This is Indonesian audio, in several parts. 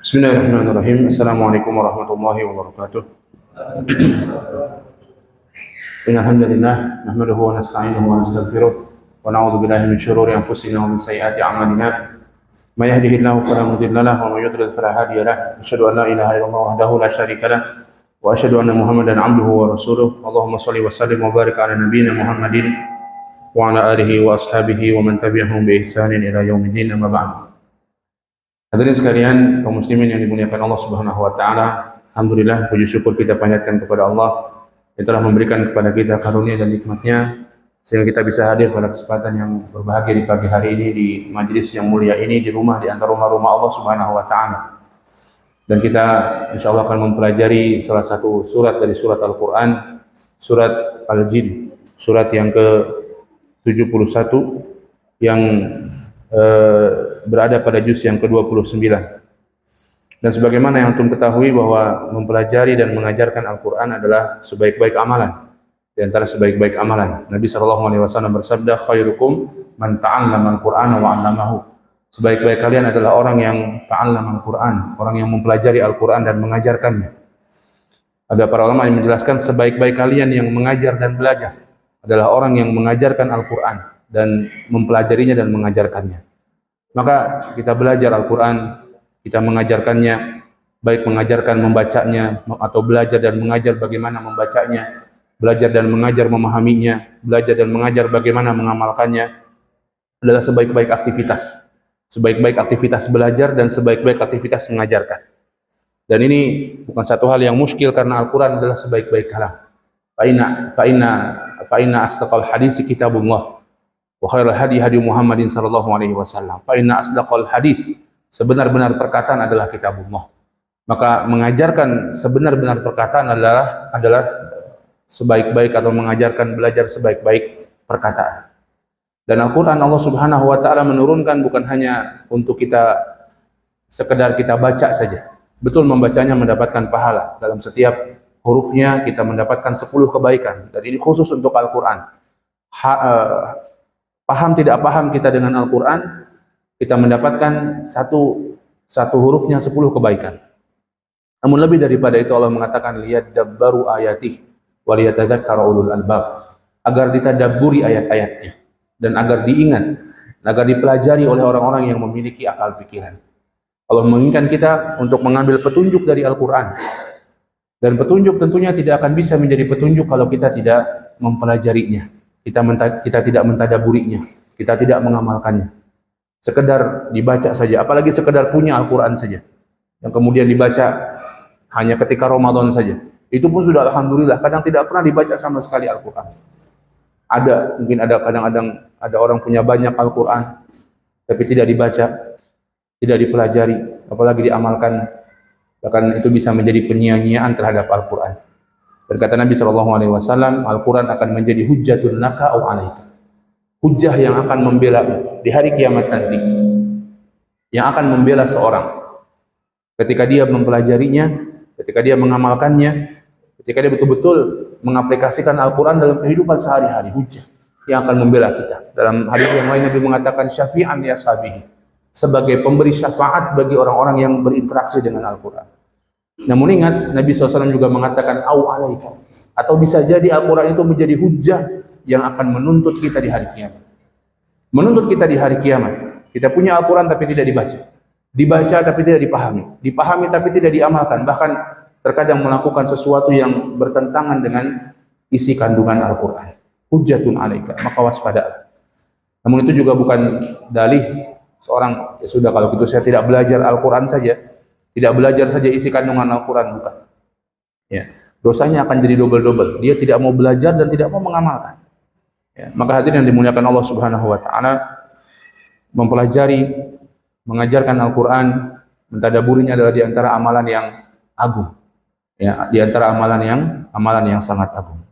Bismillahirrahmanirrahim. Assalamualaikum warahmatullahi wabarakatuh. Innal hamdalillah nahmaduhu wa nasta'inuhu wa nastaghfiruh wa na'udzu billahi min shururi anfusina wa min sayyiati a'malina. May yahdihillahu fala mudilla lahu wa may yudlil fala hadiya lahu. Asyhadu an la ilaha illallah wahdahu la syarika lahu wa asyhadu anna Muhammadan 'abduhu wa rasuluh. Allahumma shalli wa sallim wa barik ala nabiyyina Muhammadin wa ala alihi wa ashabihi wa man tabi'ahum bi ihsanin ila yaumiddin. Amma ba'd. Hadirin sekalian, kaum muslimin yang dimuliakan Allah Subhanahu wa taala, alhamdulillah puji syukur kita panjatkan kepada Allah yang telah memberikan kepada kita karunia dan nikmat-Nya sehingga kita bisa hadir pada kesempatan yang berbahagia di pagi hari ini di majelis yang mulia ini di rumah di antara rumah-rumah Allah Subhanahu wa taala. Dan kita insyaallah akan mempelajari salah satu surat dari surat Al-Qur'an, surat Al-Jin, surat yang ke-71 yang berada pada juz yang ke-29. Dan sebagaimana yang antum ketahui bahwa mempelajari dan mengajarkan Al-Qur'an adalah sebaik-baik amalan. Di antara sebaik-baik amalan, Nabi SAW bersabda, khairukum man ta'allama al-Qur'ana wa 'allamahu. Sebaik-baik kalian adalah orang yang ta'allama al-Qur'an, orang yang mempelajari Al-Qur'an dan mengajarkannya. Ada para ulama yang menjelaskan sebaik-baik kalian yang mengajar dan belajar adalah orang yang mengajarkan Al-Qur'an dan mempelajarinya dan mengajarkannya. Maka kita belajar Al-Qur'an, kita mengajarkannya, baik mengajarkan membacanya atau belajar dan mengajar bagaimana membacanya, belajar dan mengajar memahaminya, belajar dan mengajar bagaimana mengamalkannya adalah sebaik-baik aktivitas. Sebaik-baik aktivitas belajar dan sebaik-baik aktivitas mengajarkan. Dan ini bukan satu hal yang muskil karena Al-Qur'an adalah sebaik-baik kalam. Fa inna asdaqal hadits kitabullah wa khairul hadi hadi Muhammadin sallallahu alaihi wasallam. Fa inna asdaqal hadits, sebenar-benar perkataan adalah kitabullah. Maka mengajarkan sebenar-benar perkataan adalah sebaik-baik atau mengajarkan belajar sebaik-baik perkataan. Dan Al-Qur'an Allah Subhanahu wa taala menurunkan bukan hanya untuk kita sekedar kita baca saja. Betul membacanya mendapatkan pahala. Dalam setiap hurufnya kita mendapatkan 10 kebaikan. Dan ini khusus untuk Al-Qur'an. Paham tidak paham kita dengan Al-Qur'an, kita mendapatkan satu hurufnya 10 kebaikan. Namun lebih daripada itu Allah mengatakan liyadabbaru ayatih wa liyatadzakkara ulul albab, agar ditadabburi ayat-ayatnya dan agar diingat, agar dipelajari oleh orang-orang yang memiliki akal pikiran. Allah menginginkan kita untuk mengambil petunjuk dari Al-Qur'an. Dan petunjuk tentunya tidak akan bisa menjadi petunjuk kalau kita tidak mempelajarinya. Kita tidak mentadaburinya, kita tidak mengamalkannya. Sekedar dibaca saja, apalagi sekedar punya Al-Qur'an saja, yang kemudian dibaca hanya ketika Ramadan saja. Itu pun sudah alhamdulillah, kadang tidak pernah dibaca sama sekali Al-Qur'an. Mungkin ada kadang-kadang ada orang punya banyak Al-Qur'an, tapi tidak dibaca, tidak dipelajari, apalagi diamalkan. Bahkan itu bisa menjadi penyia-nyiaan terhadap Al-Qur'an. Berkata Nabi SAW, Al-Quran akan menjadi hujjatun laka au alaika. Hujjah yang akan membela di hari kiamat nanti. Yang akan membela seorang. Ketika dia mempelajarinya, ketika dia mengamalkannya, ketika dia betul-betul mengaplikasikan Al-Quran dalam kehidupan sehari-hari. Hujjah yang akan membela kita. Dalam hadis yang lain Nabi mengatakan syafi'an li ashabihi, sebagai pemberi syafaat bagi orang-orang yang berinteraksi dengan Al-Quran. Namun ingat, Nabi SAW juga mengatakan au alaika, atau bisa jadi Al-Quran itu menjadi hujjah yang akan menuntut kita di hari kiamat. Menuntut kita di hari kiamat. Kita punya Al-Quran tapi tidak dibaca. Dibaca tapi tidak dipahami. Dipahami tapi tidak diamalkan. Bahkan terkadang melakukan sesuatu yang bertentangan dengan isi kandungan Al-Quran. Hujjatun alaika, maka waspadalah. Namun itu juga bukan dalih seorang, ya sudah kalau gitu saya tidak belajar Al-Quran saja. Tidak belajar saja isi kandungan Al-Quran, bukan. Ya, dosanya akan jadi double-double. Dia tidak mau belajar dan tidak mau mengamalkan. Ya, maka hadirin yang dimuliakan Allah Subhanahu wa taala, mempelajari, mengajarkan Al-Quran, mentadaburinya adalah di antara amalan yang agung. Ya, di antara amalan yang sangat agung.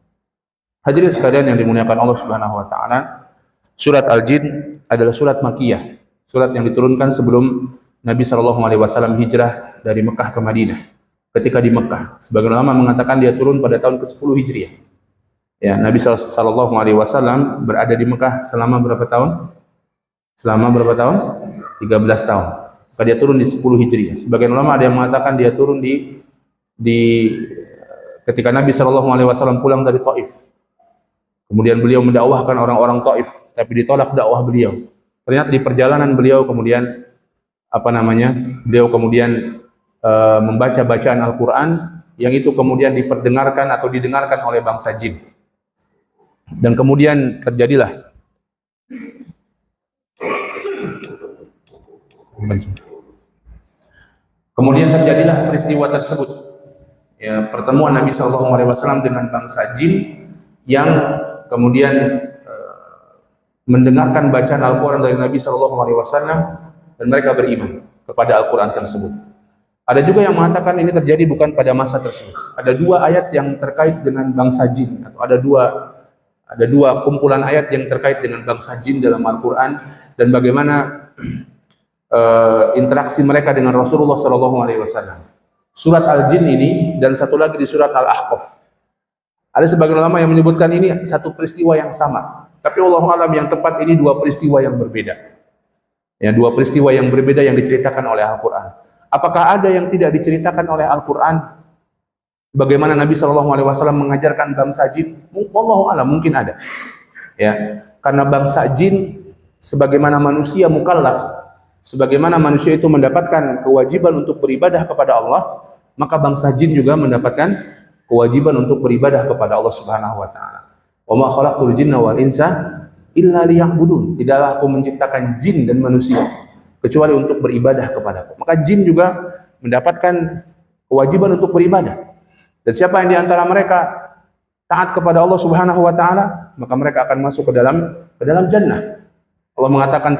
Hadirin sekalian yang dimuliakan Allah Subhanahu wa taala, surat Al-Jin adalah surat Makkiyah. Surat yang diturunkan sebelum Nabi SAW hijrah dari Mekah ke Madinah. Ketika di Mekah, sebagian ulama mengatakan dia turun pada tahun ke-10 Hijriah. Ya, Nabi SAW berada di Mekah selama berapa tahun? Selama berapa tahun? 13 tahun. Maka dia turun di 10 Hijriah. Sebagian ulama ada yang mengatakan dia turun di ketika Nabi Shallallahu Alaihi Wasallam pulang dari Taif. Kemudian beliau mendakwahkan orang-orang Taif, tapi ditolak dakwah beliau. Ternyata di perjalanan beliau kemudian beliau kemudian membaca bacaan Al-Quran yang itu kemudian diperdengarkan atau didengarkan oleh bangsa jin. Dan kemudian terjadilah peristiwa tersebut, ya, pertemuan Nabi Shallallahu Alaihi Wasallam dengan bangsa jin yang kemudian mendengarkan bacaan Al-Quran dari Nabi Shallallahu Alaihi Wasallam dan mereka beriman kepada Al-Quran tersebut. Ada juga yang mengatakan ini terjadi bukan pada masa tersebut. Ada 2 ayat yang terkait dengan bangsa jin, atau ada dua kumpulan ayat yang terkait dengan bangsa jin dalam Al-Quran dan bagaimana interaksi mereka dengan Rasulullah Shallallahu Alaihi Wasallam. Surat Al-Jin ini dan satu lagi di surat Al-Ahqaf. Ada sebagian ulama yang menyebutkan ini satu peristiwa yang sama, tapi Allahu a'lam yang tepat ini 2 peristiwa yang berbeda. Ya, 2 peristiwa yang berbeda yang diceritakan oleh Al-Quran. Apakah ada yang tidak diceritakan oleh Al-Quran? Bagaimana Nabi Shallallahu Alaihi Wasallam mengajarkan bangsa jin? Allahu a'lam, mungkin ada. Ya, karena bangsa jin sebagaimana manusia mukallaf, sebagaimana manusia itu mendapatkan kewajiban untuk beribadah kepada Allah, maka bangsa jin juga mendapatkan kewajiban untuk beribadah kepada Allah Subhanahu wa taala. Wa ma khalaqtul jinna wal insa illa liya'budun. Tidaklah aku menciptakan jin dan manusia kecuali untuk beribadah kepadaku. Maka jin juga mendapatkan kewajiban untuk beribadah. Dan siapa yang di antara mereka taat kepada Allah Subhanahu wa taala, maka mereka akan masuk ke dalam jannah. Allah mengatakan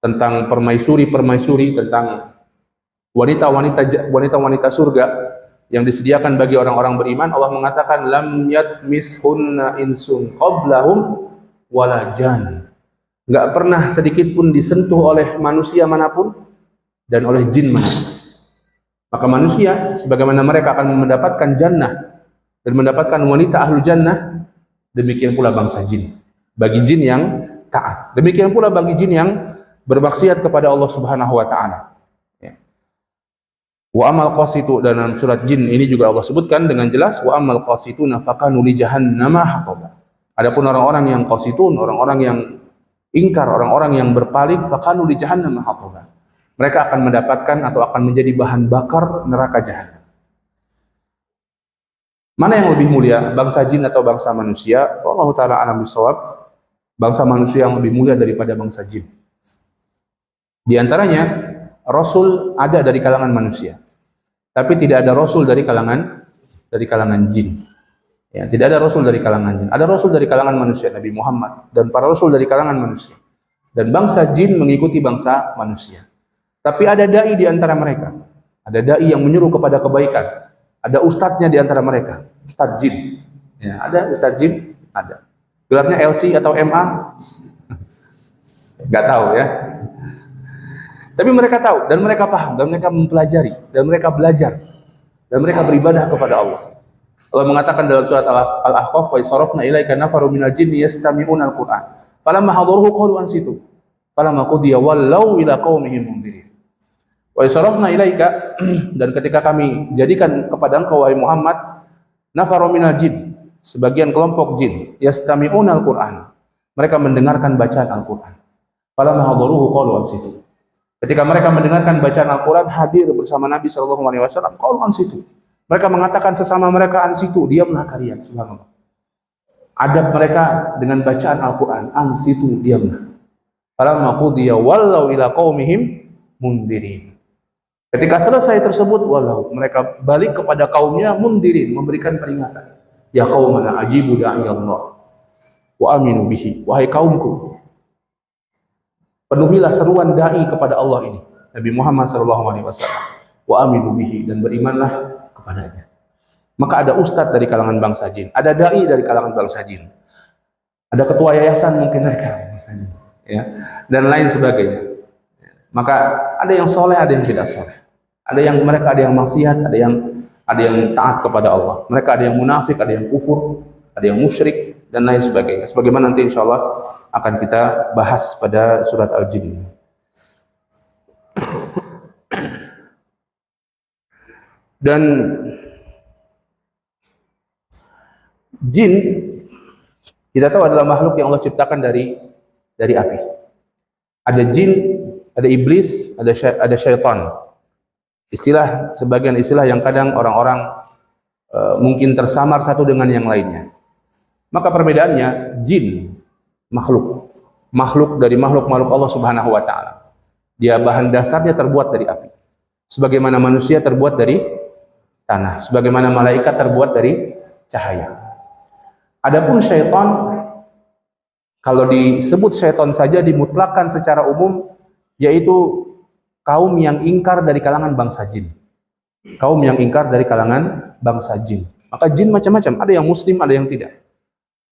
tentang permaisuri, tentang wanita-wanita surga yang disediakan bagi orang-orang beriman. Allah mengatakan lam yatmithunna insun qablahum wala jan. Enggak pernah sedikit pun disentuh oleh manusia manapun dan oleh jin manapun. Maka manusia sebagaimana mereka akan mendapatkan jannah dan mendapatkan wanita ahlu jannah, demikian pula bangsa jin. Bagi jin yang taat, demikian pula bagi jin yang bermaksiat kepada Allah Subhanahu wa taala. Wa amal qasitu, dan dalam surat jin ini juga Allah sebutkan dengan jelas, wa amal qasituna fakanu li jahannama hataba. Adapun orang-orang yang qasitun, orang-orang yang ingkar, orang-orang yang berpaling, fakanu li jahannama hataba. Mereka akan mendapatkan atau akan menjadi bahan bakar neraka jahanam. Mana yang lebih mulia, bangsa jin atau bangsa manusia? Allah taala alam bisawab. Bangsa manusia yang lebih mulia daripada bangsa jin. Di antaranya Rasul ada dari kalangan manusia, tapi tidak ada Rasul dari kalangan jin. Ya, tidak ada Rasul dari kalangan jin. Ada Rasul dari kalangan manusia, Nabi Muhammad, dan para Rasul dari kalangan manusia. Dan bangsa jin mengikuti bangsa manusia. Tapi ada dai di antara mereka. Ada dai yang menyuruh kepada kebaikan. Ada ustadznya di antara mereka, ustadz jin. Ya, ada ustadz jin, ada. Gelarnya LC atau MA? Nggak tahu ya. Tapi mereka tahu, dan mereka paham, dan mereka mempelajari, dan mereka belajar, dan mereka beribadah kepada Allah. Allah mengatakan dalam surat Al-Ahqaf, wa isarafna ilaika nafaru minal jinni yastami'una al-Qur'an. Falamma hadaruhu qalu ansitu. Falamma qudiya wallaw ila qaumihim mundirin. Wa isarafna ilaika, dan ketika kami jadikan kepada engkau wahai Muhammad nafaru minal jin, sebagian kelompok jin, yastami'una al-Qur'an. Mereka mendengarkan bacaan Al-Qur'an. Falamma hadaruhu qalu ansitu. Ketika mereka mendengarkan bacaan Al-Quran, hadir bersama Nabi Shallallahu Alaihi Wasallam, qalu ansitu. Mereka mengatakan sesama mereka, ansitu, diamlah kalian. Subhanallah. Adab mereka dengan bacaan Al-Quran, ansitu, diamlah. Falamma qudiya wallaw ila qaumihim mundirin. Ketika selesai tersebut, walau mereka balik kepada kaumnya mundirin, memberikan peringatan. Ya qaumana ajibu da'i Allah wa aminu bihi. Wahai kaumku, penuhilah seruan dai kepada Allah ini, Nabi Muhammad SAW, wa aminu bihi, dan berimanlah kepadanya. Maka ada ustadz dari kalangan bangsa jin, ada dai dari kalangan bangsa jin, ada ketua yayasan mungkin dari kalangan bangsa jin, ya, dan lain sebagainya. Maka ada yang soleh, ada yang tidak soleh, ada yang mereka ada yang maksiat, ada yang taat kepada Allah, mereka ada yang munafik, ada yang kufur, ada yang musyrik, dan lain sebagainya. Sebagaimana nanti insya Allah akan kita bahas pada surat Al-Jin ini. Dan jin kita tahu adalah makhluk yang Allah ciptakan dari api. Ada jin, ada iblis, ada syaitan. Sebagian istilah yang kadang orang-orang mungkin tersamar satu dengan yang lainnya. Maka perbedaannya, jin makhluk dari makhluk Allah Subhanahu wa taala. Dia bahan dasarnya terbuat dari api. Sebagaimana manusia terbuat dari tanah, sebagaimana malaikat terbuat dari cahaya. Adapun syaitan, kalau disebut syaitan saja dimutlakkan secara umum, yaitu kaum yang ingkar dari kalangan bangsa jin. Kaum yang ingkar dari kalangan bangsa jin. Maka jin macam-macam, ada yang muslim, ada yang tidak.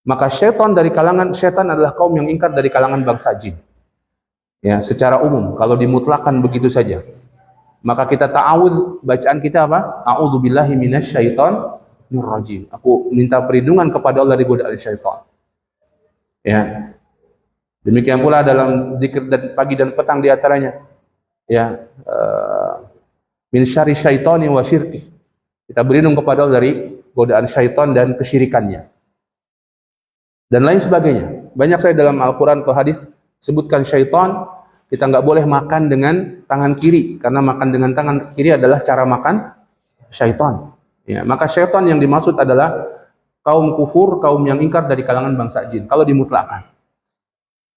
Maka syaitan adalah kaum yang ingkar dari kalangan bangsa jin. Ya, secara umum, kalau dimutlakkan begitu saja. Maka kita ta'awudz, bacaan kita apa? A'udzubillahi minasyaitonir rajim. Aku minta perlindungan kepada Allah dari godaan syaitan. Ya. Demikian pula dalam zikir dan pagi dan petang di antaranya. Ya, min syarri syaitani wa syirki. Kita berlindung kepada Allah dari godaan syaitan dan kesyirikannya. Dan lain sebagainya. Banyak saya dalam Al-Qur'an atau hadis sebutkan syaitan. Kita nggak boleh makan dengan tangan kiri, karena makan dengan tangan kiri adalah cara makan syaitan. Ya, maka syaitan yang dimaksud adalah kaum kufur, kaum yang ingkar dari kalangan bangsa jin, kalau dimutlakkan.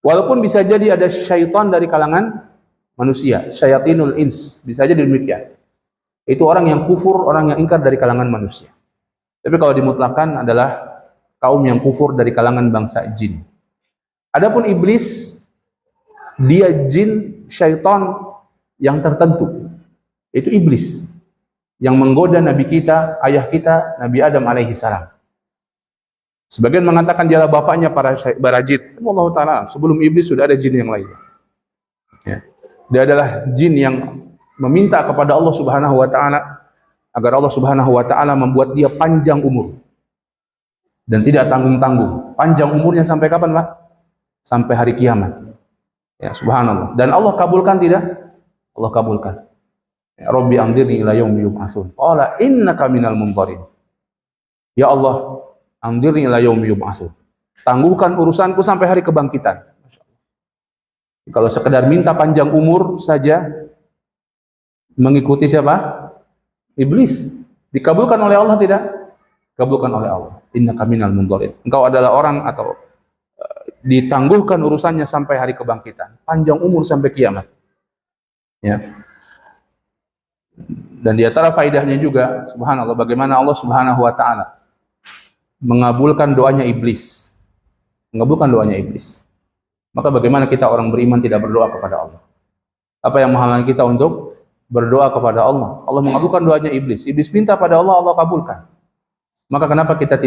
Walaupun bisa jadi ada syaitan dari kalangan manusia, syayatinul ins, bisa jadi demikian. Itu orang yang kufur, orang yang ingkar dari kalangan manusia. Tapi kalau dimutlakkan adalah kaum yang kufur dari kalangan bangsa jin. Adapun iblis, dia jin, syaitan yang tertentu. Itu iblis yang menggoda Nabi kita, ayah kita, Nabi Adam alaihi salam. Sebagian mengatakan dialah bapaknya para jin. Allah Ta'ala, sebelum iblis sudah ada jin yang lain. Ya. Dia adalah jin yang meminta kepada Allah Subhanahu wa taala agar Allah Subhanahu wa taala membuat dia panjang umur dan tidak tanggung-tanggung. Panjang umurnya sampai kapan, Pak? Sampai hari kiamat. Ya, subhanallah. Dan Allah kabulkan tidak? Allah kabulkan. Ya, Rabbi anzirni ila yaumi yub'atsun. Qala innaka minal munzirin. Ya Allah, anzirni ila yaumi yub'atsun. Tangguhkan urusanku sampai hari kebangkitan. Kalau sekedar minta panjang umur saja mengikuti siapa? Iblis. Dikabulkan oleh Allah tidak? Dikabulkan oleh Allah. Innaka minal munzirin. Engkau adalah orang atau ditangguhkan urusannya sampai hari kebangkitan, panjang umur sampai kiamat. Ya. Dan di antara faedahnya juga, subhanallah, bagaimana Allah Subhanahu wa taala mengabulkan doanya iblis. Mengabulkan doanya iblis. Maka bagaimana kita orang beriman tidak berdoa kepada Allah? Apa yang menghalangi kita untuk berdoa kepada Allah? Allah mengabulkan doanya iblis. Iblis minta pada Allah, Allah kabulkan. Maka kenapa kita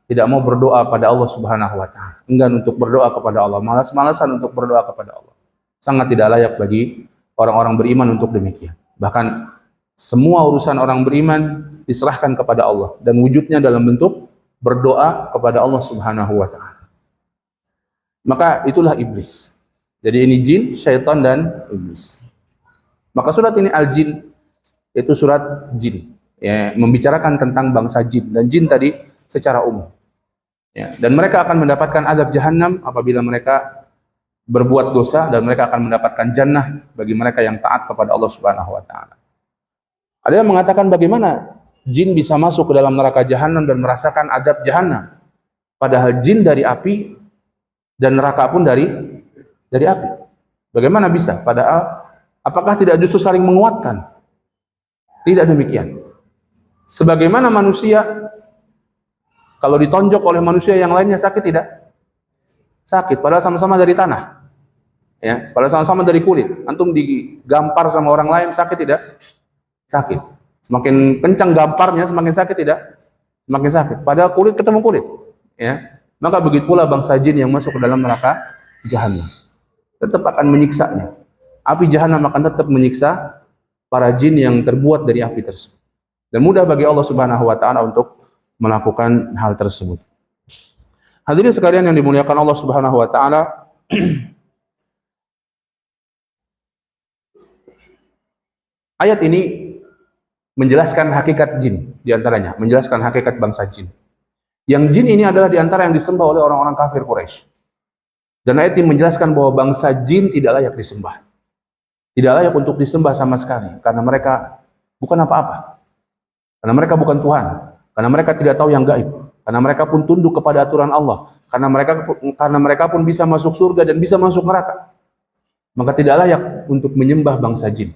tidak mau berdoa pada Allah Subhanahu wa taala? Enggan untuk berdoa kepada Allah, malas-malasan untuk berdoa kepada Allah. Sangat tidak layak bagi orang-orang beriman untuk demikian. Bahkan semua urusan orang beriman diserahkan kepada Allah dan wujudnya dalam bentuk berdoa kepada Allah Subhanahu wa taala. Maka itulah iblis. Jadi ini jin, syaitan dan iblis. Maka surat ini Al-Jin, itu surat jin, ya, membicarakan tentang bangsa jin, dan jin tadi secara umum. Ya, dan mereka akan mendapatkan azab jahanam apabila mereka berbuat dosa, dan mereka akan mendapatkan jannah bagi mereka yang taat kepada Allah Subhanahu wa taala. Ada yang mengatakan bagaimana jin bisa masuk ke dalam neraka jahanam dan merasakan azab jahanam, padahal jin dari api dan neraka pun dari api. Bagaimana bisa? Padahal apakah tidak justru saling menguatkan? Tidak demikian. Sebagaimana manusia kalau ditonjok oleh manusia yang lainnya sakit tidak? Sakit, padahal sama-sama dari tanah. Ya, padahal sama-sama dari kulit. Antum digampar sama orang lain sakit tidak? Sakit. Semakin kencang gamparnya semakin sakit tidak? Semakin sakit. Padahal kulit ketemu kulit. Ya. Maka begitu pula bangsa jin yang masuk ke dalam neraka jahanam. Tetap akan menyiksanya. Api jahanam akan tetap menyiksa para jin yang terbuat dari api tersebut. Dan mudah bagi Allah Subhanahu wa taala untuk melakukan hal tersebut. Hadirin sekalian yang dimuliakan Allah Subhanahu wa taala, ayat ini menjelaskan hakikat jin di antaranya, menjelaskan hakikat bangsa jin. Yang jin ini adalah di antara yang disembah oleh orang-orang kafir Quraisy. Dan ayat ini menjelaskan bahwa bangsa jin tidak layak disembah. Tidak layak untuk disembah sama sekali karena mereka bukan apa-apa. Karena mereka bukan Tuhan, karena mereka tidak tahu yang gaib. Karena mereka pun tunduk kepada aturan Allah. Karena mereka pun bisa masuk surga dan bisa masuk neraka. Maka tidak layak untuk menyembah bangsa jin.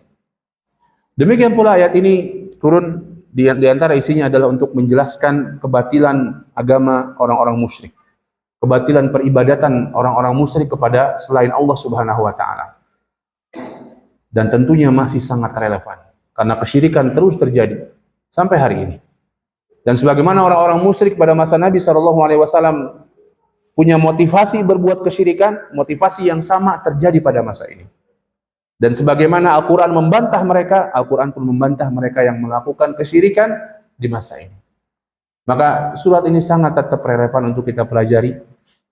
Demikian pula ayat ini turun di antara isinya adalah untuk menjelaskan kebatilan agama orang-orang musyrik. Kebatilan peribadatan orang-orang musyrik kepada selain Allah Subhanahu wa taala. Dan tentunya masih sangat relevan karena kesyirikan terus terjadi sampai hari ini. Dan sebagaimana orang-orang musyrik pada masa Nabi SAW punya motivasi berbuat kesyirikan, motivasi yang sama terjadi pada masa ini. Dan sebagaimana Al-Quran membantah mereka, Al-Quran pun membantah mereka yang melakukan kesyirikan di masa ini. Maka surat ini sangat tetap relevan untuk kita pelajari,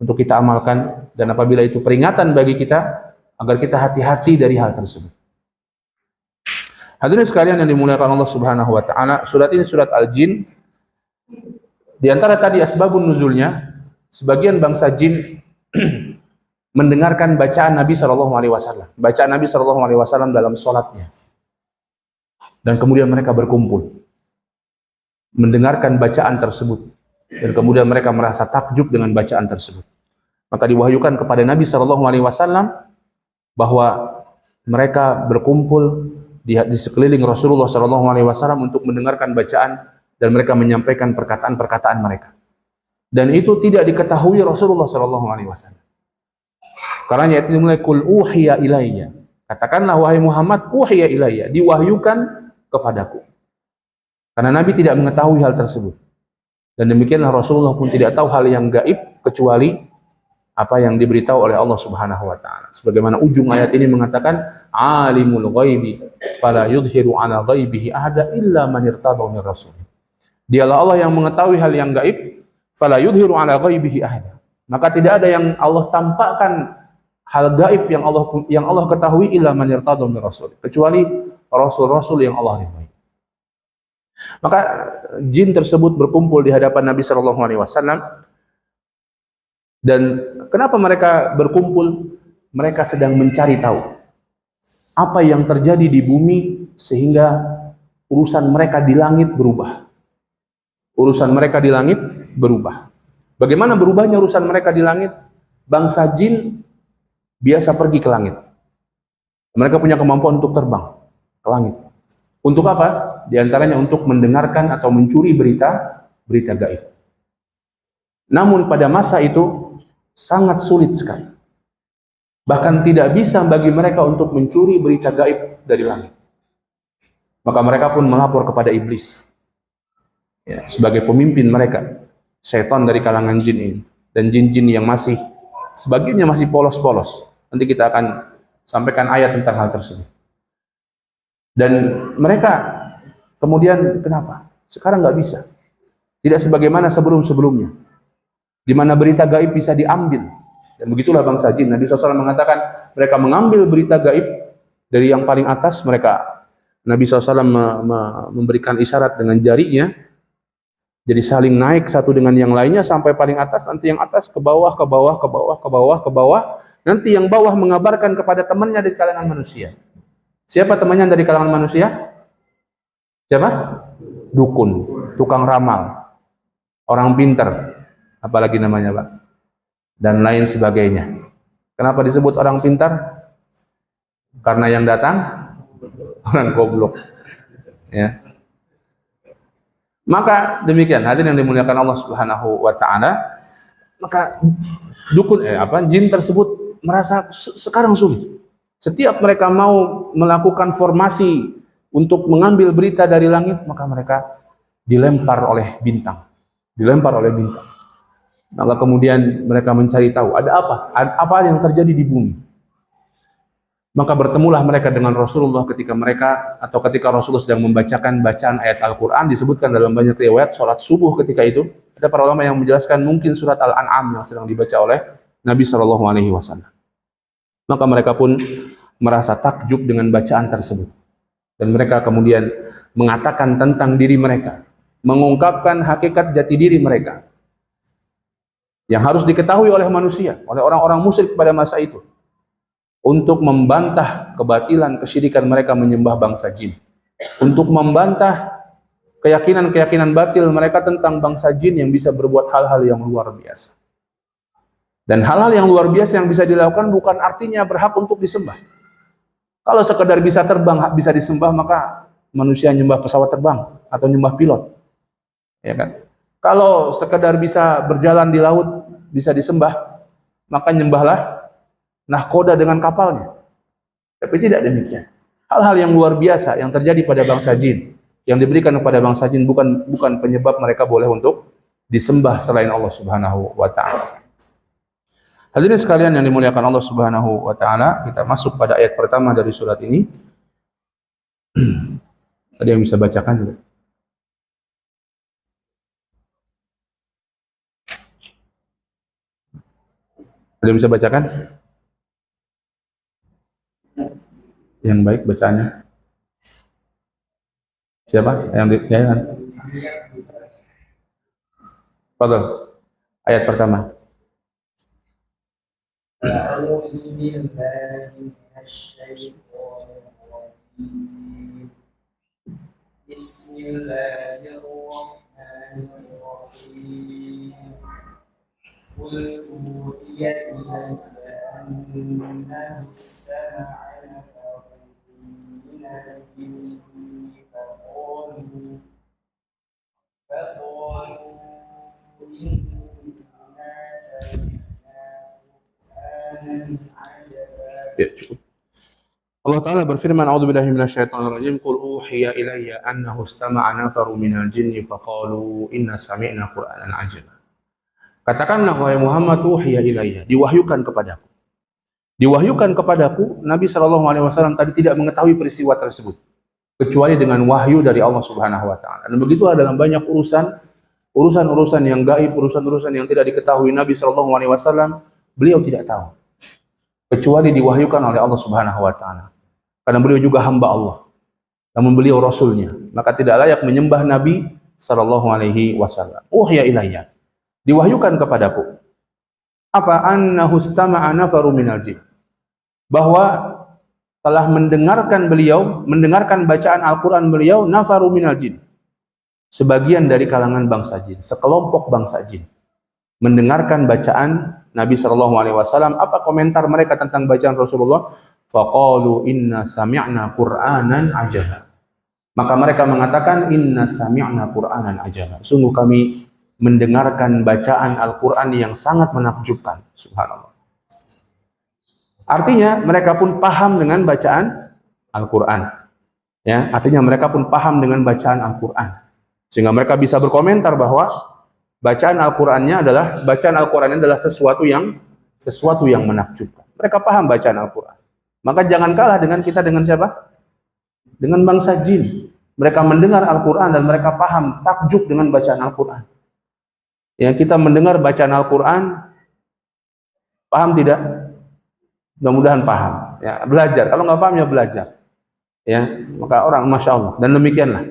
untuk kita amalkan, dan apabila itu peringatan bagi kita, agar kita hati-hati dari hal tersebut. Hadirin sekalian yang dimuliakan Allah Subhanahu wa taala, surat ini surat Al-Jin. Di antara tadi asbabun nuzulnya, sebagian bangsa jin mendengarkan bacaan Nabi SAW, bacaan Nabi SAW dalam sholatnya, dan kemudian mereka berkumpul mendengarkan bacaan tersebut, dan kemudian mereka merasa takjub dengan bacaan tersebut. Maka diwahyukan kepada Nabi SAW bahwa mereka berkumpul di sekeliling Rasulullah SAW untuk mendengarkan bacaan dan mereka menyampaikan perkataan-perkataan mereka. Dan itu tidak diketahui Rasulullah SAW. Karena ayat ini mulai kul uhiya ilayya. Katakanlah wahai Muhammad, uhiya ilayya, diwahyukan kepadaku. Karena Nabi tidak mengetahui hal tersebut. Dan demikianlah Rasulullah pun tidak tahu hal yang gaib kecuali apa yang diberitahu oleh Allah Subhanahu wa taala. Sebagaimana ujung ayat ini mengatakan alimul ghaibi fala yudhiru ala ghaibihi ahada illa man irtada min rasul. Dialah Allah yang mengetahui hal yang gaib, fala yudhiru ala ghaibihi ahada. Maka tidak ada yang Allah tampakkan hal gaib yang Allah ketahui illa man irtada min rasul, kecuali rasul-rasul yang Allah ridhai. Maka jin tersebut berkumpul di hadapan Nabi sallallahu alaihi wasallam. Dan kenapa mereka berkumpul? Mereka sedang mencari tahu apa yang terjadi di bumi sehingga urusan mereka di langit berubah. Urusan mereka di langit berubah. Bagaimana berubahnya urusan mereka di langit? Bangsa jin biasa pergi ke langit. Mereka punya kemampuan untuk terbang ke langit. Untuk apa? Di antaranya untuk mendengarkan atau mencuri berita gaib. Namun pada masa itu sangat sulit sekali. Bahkan tidak bisa bagi mereka untuk mencuri berita gaib dari langit. Maka mereka pun melapor kepada iblis. Ya, sebagai pemimpin mereka, syaitan dari kalangan jin ini, dan jin-jin yang masih sebagiannya masih polos-polos. Nanti kita akan sampaikan ayat tentang hal tersebut. Dan mereka kemudian kenapa? Sekarang nggak bisa. Tidak sebagaimana sebelum-sebelumnya, di mana berita gaib bisa diambil. Dan begitulah bangsa jin. Nabi SAW mengatakan mereka mengambil berita gaib dari yang paling atas. Nabi SAW memberikan isyarat dengan jarinya. Jadi saling naik satu dengan yang lainnya sampai paling atas, nanti yang atas ke bawah, ke bawah, ke bawah, ke bawah, ke bawah. Nanti yang bawah mengabarkan kepada temannya dari kalangan manusia. Siapa temannya dari kalangan manusia? Siapa? Dukun, tukang ramal, orang pinter, apalagi namanya Pak, dan lain sebagainya. Kenapa disebut orang pintar? Karena yang datang orang goblok. Ya. Maka demikian hadirin yang dimuliakan Allah Subhanahu wa taala, maka jin tersebut merasa sekarang sulit. Setiap mereka mau melakukan formasi untuk mengambil berita dari langit, maka mereka dilempar oleh bintang. Maka kemudian mereka mencari tahu ada apa yang terjadi di bumi. Maka bertemulah mereka dengan Rasulullah ketika Rasulullah sedang membacakan bacaan ayat Al-Quran. Disebutkan dalam banyak riwayat sholat subuh ketika itu, Ada para ulama yang menjelaskan mungkin surat Al-An'am yang sedang dibaca oleh Nabi SAW. Maka mereka pun merasa takjub dengan bacaan tersebut. Dan mereka kemudian mengatakan tentang diri mereka, mengungkapkan hakikat jati diri mereka yang harus diketahui oleh manusia, oleh orang-orang musyrik pada masa itu, untuk membantah kebatilan kesyirikan mereka menyembah bangsa jin, untuk membantah keyakinan-keyakinan batil mereka tentang bangsa jin yang bisa berbuat hal-hal yang luar biasa. Dan hal-hal yang luar biasa yang bisa dilakukan bukan artinya berhak untuk disembah. Kalau sekedar bisa terbang, bisa disembah, maka manusia nyembah pesawat terbang atau nyembah pilot. Ya kan? Kalau sekedar bisa berjalan di laut, bisa disembah, maka nyembahlah nahkoda dengan kapalnya. Tapi tidak demikian. Hal-hal yang luar biasa yang terjadi pada bangsa jin, yang diberikan kepada bangsa jin bukan penyebab mereka boleh untuk disembah selain Allah Subhanahu wa taala. Hadirin sekalian yang dimuliakan Allah Subhanahu wa taala, kita masuk pada ayat pertama dari surat ini. Ada yang bisa bacakan juga? Ada yang bisa bacakan? Yang baik bacaannya. Siapa? Yang Fadhal. Ayat pertama. أعوذ بالله من الشيطان الرجيم بسم الله الرحمن الرحيم قل أوحي إلي أنه استمع نفر من الجن فقالوا إنا سمعنا Ya, cukup. Allah Ta'ala berfirman, A'udzubillahi minasyaitonirrajim, Qul uhiya ilayya annahu istama'a nafaru minal jinni faqalu inna sami'na Qur'anan ajaba. Katakanlah wahai Muhammad, uhiya ilayya, diwahyukan kepadaku. Diwahyukan kepadaku, Nabi SAW tadi tidak mengetahui peristiwa tersebut kecuali dengan wahyu dari Allah Subhanahu wa taala. Dan begitulah dalam banyak urusan yang gaib, urusan-urusan yang tidak diketahui Nabi SAW, beliau tidak tahu kecuali diwahyukan oleh Allah Subhanahu wa taala. Karena beliau juga hamba Allah, namun beliau rasulnya, maka tidak layak menyembah Nabi sallallahu alaihi wasallam. Uhiya ilayya, diwahyukan kepadaku. Apa? Annahu istama'a nafaru minal jin. Bahwa telah mendengarkan bacaan Al-Qur'an beliau nafaru minal jin. Sebagian dari kalangan bangsa jin, sekelompok bangsa jin mendengarkan bacaan Nabi SAW. Apa komentar mereka tentang bacaan Rasulullah? Faqalu inna sami'na Qur'anan ajaba. Maka mereka mengatakan inna sami'na Qur'anan ajaba. Sungguh kami mendengarkan bacaan Al-Qur'an yang sangat menakjubkan. Subhanallah. Artinya mereka pun paham dengan bacaan Al-Qur'an. Ya, artinya mereka pun paham dengan bacaan Al-Qur'an. Sehingga mereka bisa berkomentar bahwa bacaan Al-Qur'annya adalah sesuatu yang menakjubkan. Mereka paham bacaan Al-Qur'an. Maka jangan kalah dengan kita dengan siapa? Dengan bangsa jin. Mereka mendengar Al-Qur'an dan mereka paham, takjub dengan bacaan Al-Qur'an. Ya, kita mendengar bacaan Al-Qur'an, paham tidak? Mudah-mudahan paham. Ya, belajar. Kalau nggak paham ya belajar. Ya, maka orang Masya Allah. Dan demikianlah.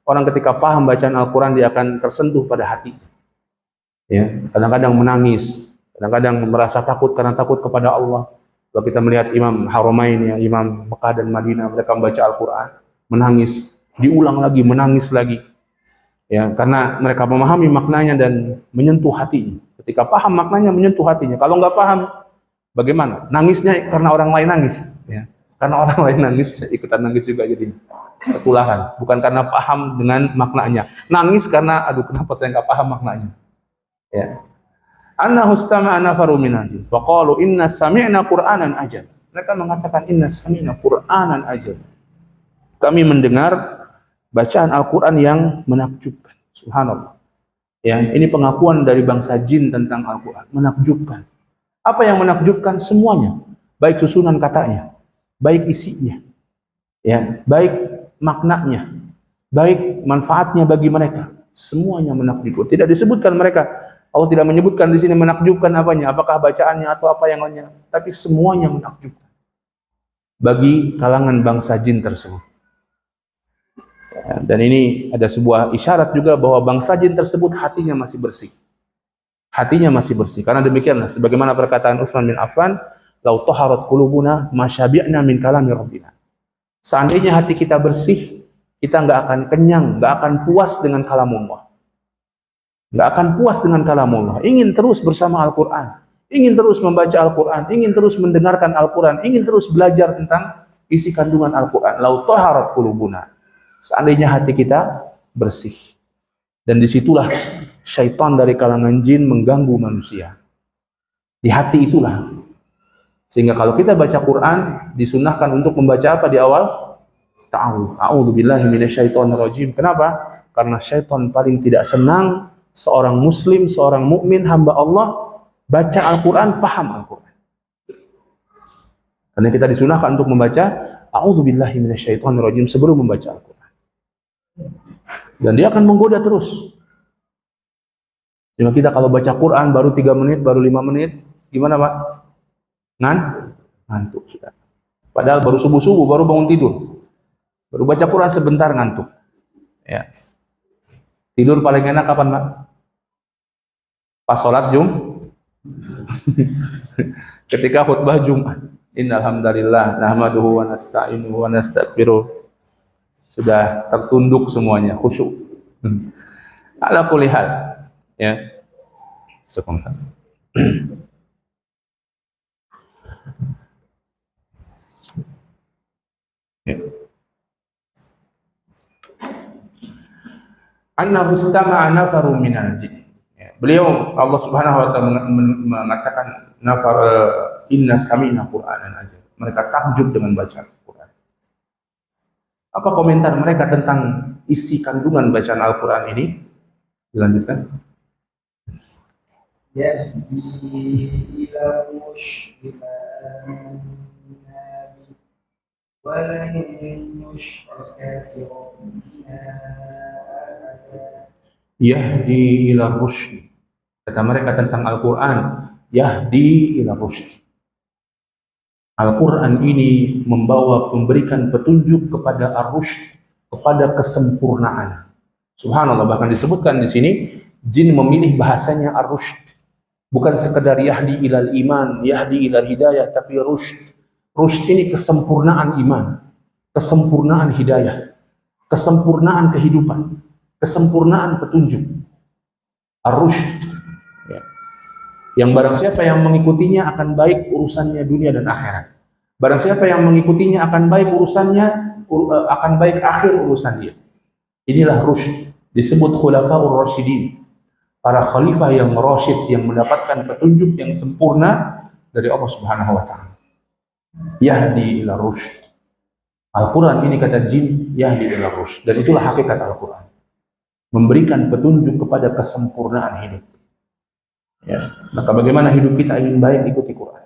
Orang ketika paham bacaan Al-Qur'an dia akan tersentuh pada hati. Ya, kadang-kadang menangis, kadang-kadang merasa takut karena takut kepada Allah. Kalau kita melihat Imam Haramain, ya, Imam Mekah dan Madinah, mereka membaca Al-Quran, menangis, diulang lagi, menangis lagi. Ya, karena mereka memahami maknanya dan menyentuh hatinya. Ketika paham maknanya, menyentuh hatinya. Kalau nggak paham, bagaimana? Nangisnya karena orang lain nangis. Ya. Karena orang lain nangis, ikutan nangis juga jadi ketularan. Bukan karena paham dengan maknanya. Nangis karena, aduh kenapa saya nggak paham maknanya. Ya. Annahu istama'a nafaru minal jin faqalu inna sami'na Qur'anan ajab. Mereka mengatakan inna sami'na Qur'anan ajab. Kami mendengar bacaan Al-Qur'an yang menakjubkan. Subhanallah. Ya, ini pengakuan dari bangsa jin tentang Al-Qur'an, menakjubkan. Apa yang menakjubkan? Semuanya, baik susunan katanya, baik isinya. Ya, baik maknanya, baik manfaatnya bagi mereka. semuanya menakjubkan. Tidak disebutkan mereka, Allah tidak menyebutkan di sini menakjubkan apanya, apakah bacaannya atau apa yang lainnya, tapi semuanya menakjubkan bagi kalangan bangsa jin tersebut. Dan ini ada sebuah isyarat juga bahwa bangsa jin tersebut hatinya masih bersih. Hatinya masih bersih. Karena demikianlah sebagaimana perkataan Utsman bin Affan, "Lau taharat qulubuna masyabi'na min kalami rabbina." Seandainya hati kita bersih, kita nggak akan kenyang, nggak akan puas dengan kalamullah. Nggak akan puas dengan kalamullah. Ingin terus bersama Al-Quran, ingin terus membaca Al-Quran, ingin terus mendengarkan Al-Quran, ingin terus belajar tentang isi kandungan Al-Quran. Lau taharat qulubuna. Seandainya hati kita bersih. Dan disitulah syaitan dari kalangan jin mengganggu manusia. Di hati itulah. Sehingga kalau kita baca Quran, disunahkan untuk membaca apa di awal? Ta'awudz. A'udzubillahi minasyaitonirrajim. Kenapa? Karena syaitan paling tidak senang seorang muslim, seorang mukmin, hamba Allah baca Al-Quran, paham Al-Quran. Karena kita disunahkan untuk membaca A'udzubillahi minasyaitonirrajim sebelum membaca Al-Quran. Dan dia akan menggoda terus. Jadi kita kalau baca Quran baru 3 menit, baru 5 menit, gimana Pak? Ngantuk sudah. Padahal baru subuh-subuh, baru bangun tidur. Baru baca Quran sebentar ngantuk. Ya. Tidur paling enak kapan, Pak? Pas sholat ketika khutbah Jumat. Innal hamdalillah nahmaduhu wa nasta'inuhu wa nastaghfiruh. Sudah tertunduk semuanya, khusyuk. Ala kulli hal. Ya. Sekontak. Annahu istama'a nafarun minal jin. Beliau Allah Subhanahu wa taala mengatakan nafar inna sami'na Qur'anan ajab. Mereka takjub dengan bacaan Al-Qur'an. Apa komentar mereka tentang isi kandungan bacaan Al-Qur'an ini? Dilanjutkan. Yahdi ila rusydi wa lan yushraka bi rabbina Yahdi ila rusydi. Kata mereka tentang Al-Quran, Yahdi ila rusydi. Al-Quran ini memberikan petunjuk kepada ar-rusyd, kepada kesempurnaan. Subhanallah, bahkan disebutkan di sini, jin memilih bahasanya ar-rusyd. Bukan sekedar yahdi ilal iman, yahdi ilal hidayah, tapi rusyd. Rusyd ini kesempurnaan iman, kesempurnaan hidayah, kesempurnaan kehidupan, kesempurnaan petunjuk. Ar-rusyd. Ya. Yang barang siapa yang mengikutinya akan baik urusannya dunia dan akhirat. Barang siapa yang mengikutinya akan baik urusannya, akan baik akhir urusan dia. Inilah rusyd. Disebut khulafaur rasyidin. Para khalifah yang rasyid, yang mendapatkan petunjuk yang sempurna dari Allah Subhanahu wa taala. Yahdi ila rusyd. Al-Quran ini kata jin, yahdi ila rusyd. Dan itulah hakikat Al-Quran. Memberikan petunjuk kepada kesempurnaan hidup. Ya. Maka bagaimana hidup kita ingin baik, ikuti Quran.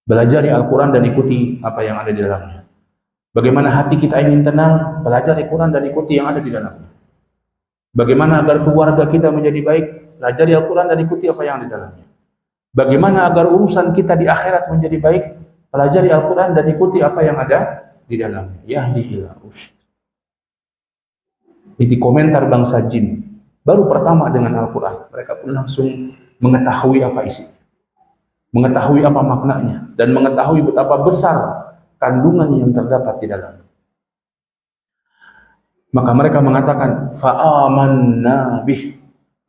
Belajari Al-Quran dan ikuti apa yang ada di dalamnya. Bagaimana hati kita ingin tenang, pelajari Quran dan ikuti yang ada di dalamnya. Bagaimana agar keluarga kita menjadi baik, pelajari Al-Quran dan ikuti apa yang ada di dalamnya. Bagaimana agar urusan kita di akhirat menjadi baik, pelajari Al-Quran dan ikuti apa yang ada di dalamnya. Yahdi ila rusyd. Ini komentar bangsa jin. Baru pertama dengan Al-Quran, mereka pun langsung mengetahui apa isinya, mengetahui apa maknanya, dan mengetahui betapa besar kandungan yang terdapat di dalamnya. Maka mereka mengatakan fa'amanna bih.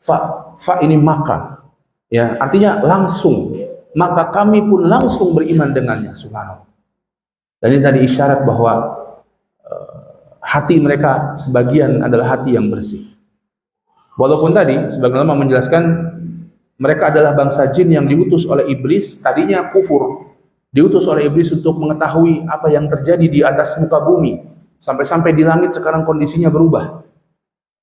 Fa ini maka, ya, artinya langsung. Maka kami pun langsung beriman dengannya. Subhanallah. Dan ini tadi isyarat bahwa hati mereka sebagian adalah hati yang bersih. Walaupun tadi sebagian ulama menjelaskan mereka adalah bangsa jin yang diutus oleh iblis, tadinya kufur, diutus oleh iblis untuk mengetahui apa yang terjadi di atas muka bumi. Sampai-sampai di langit sekarang kondisinya berubah.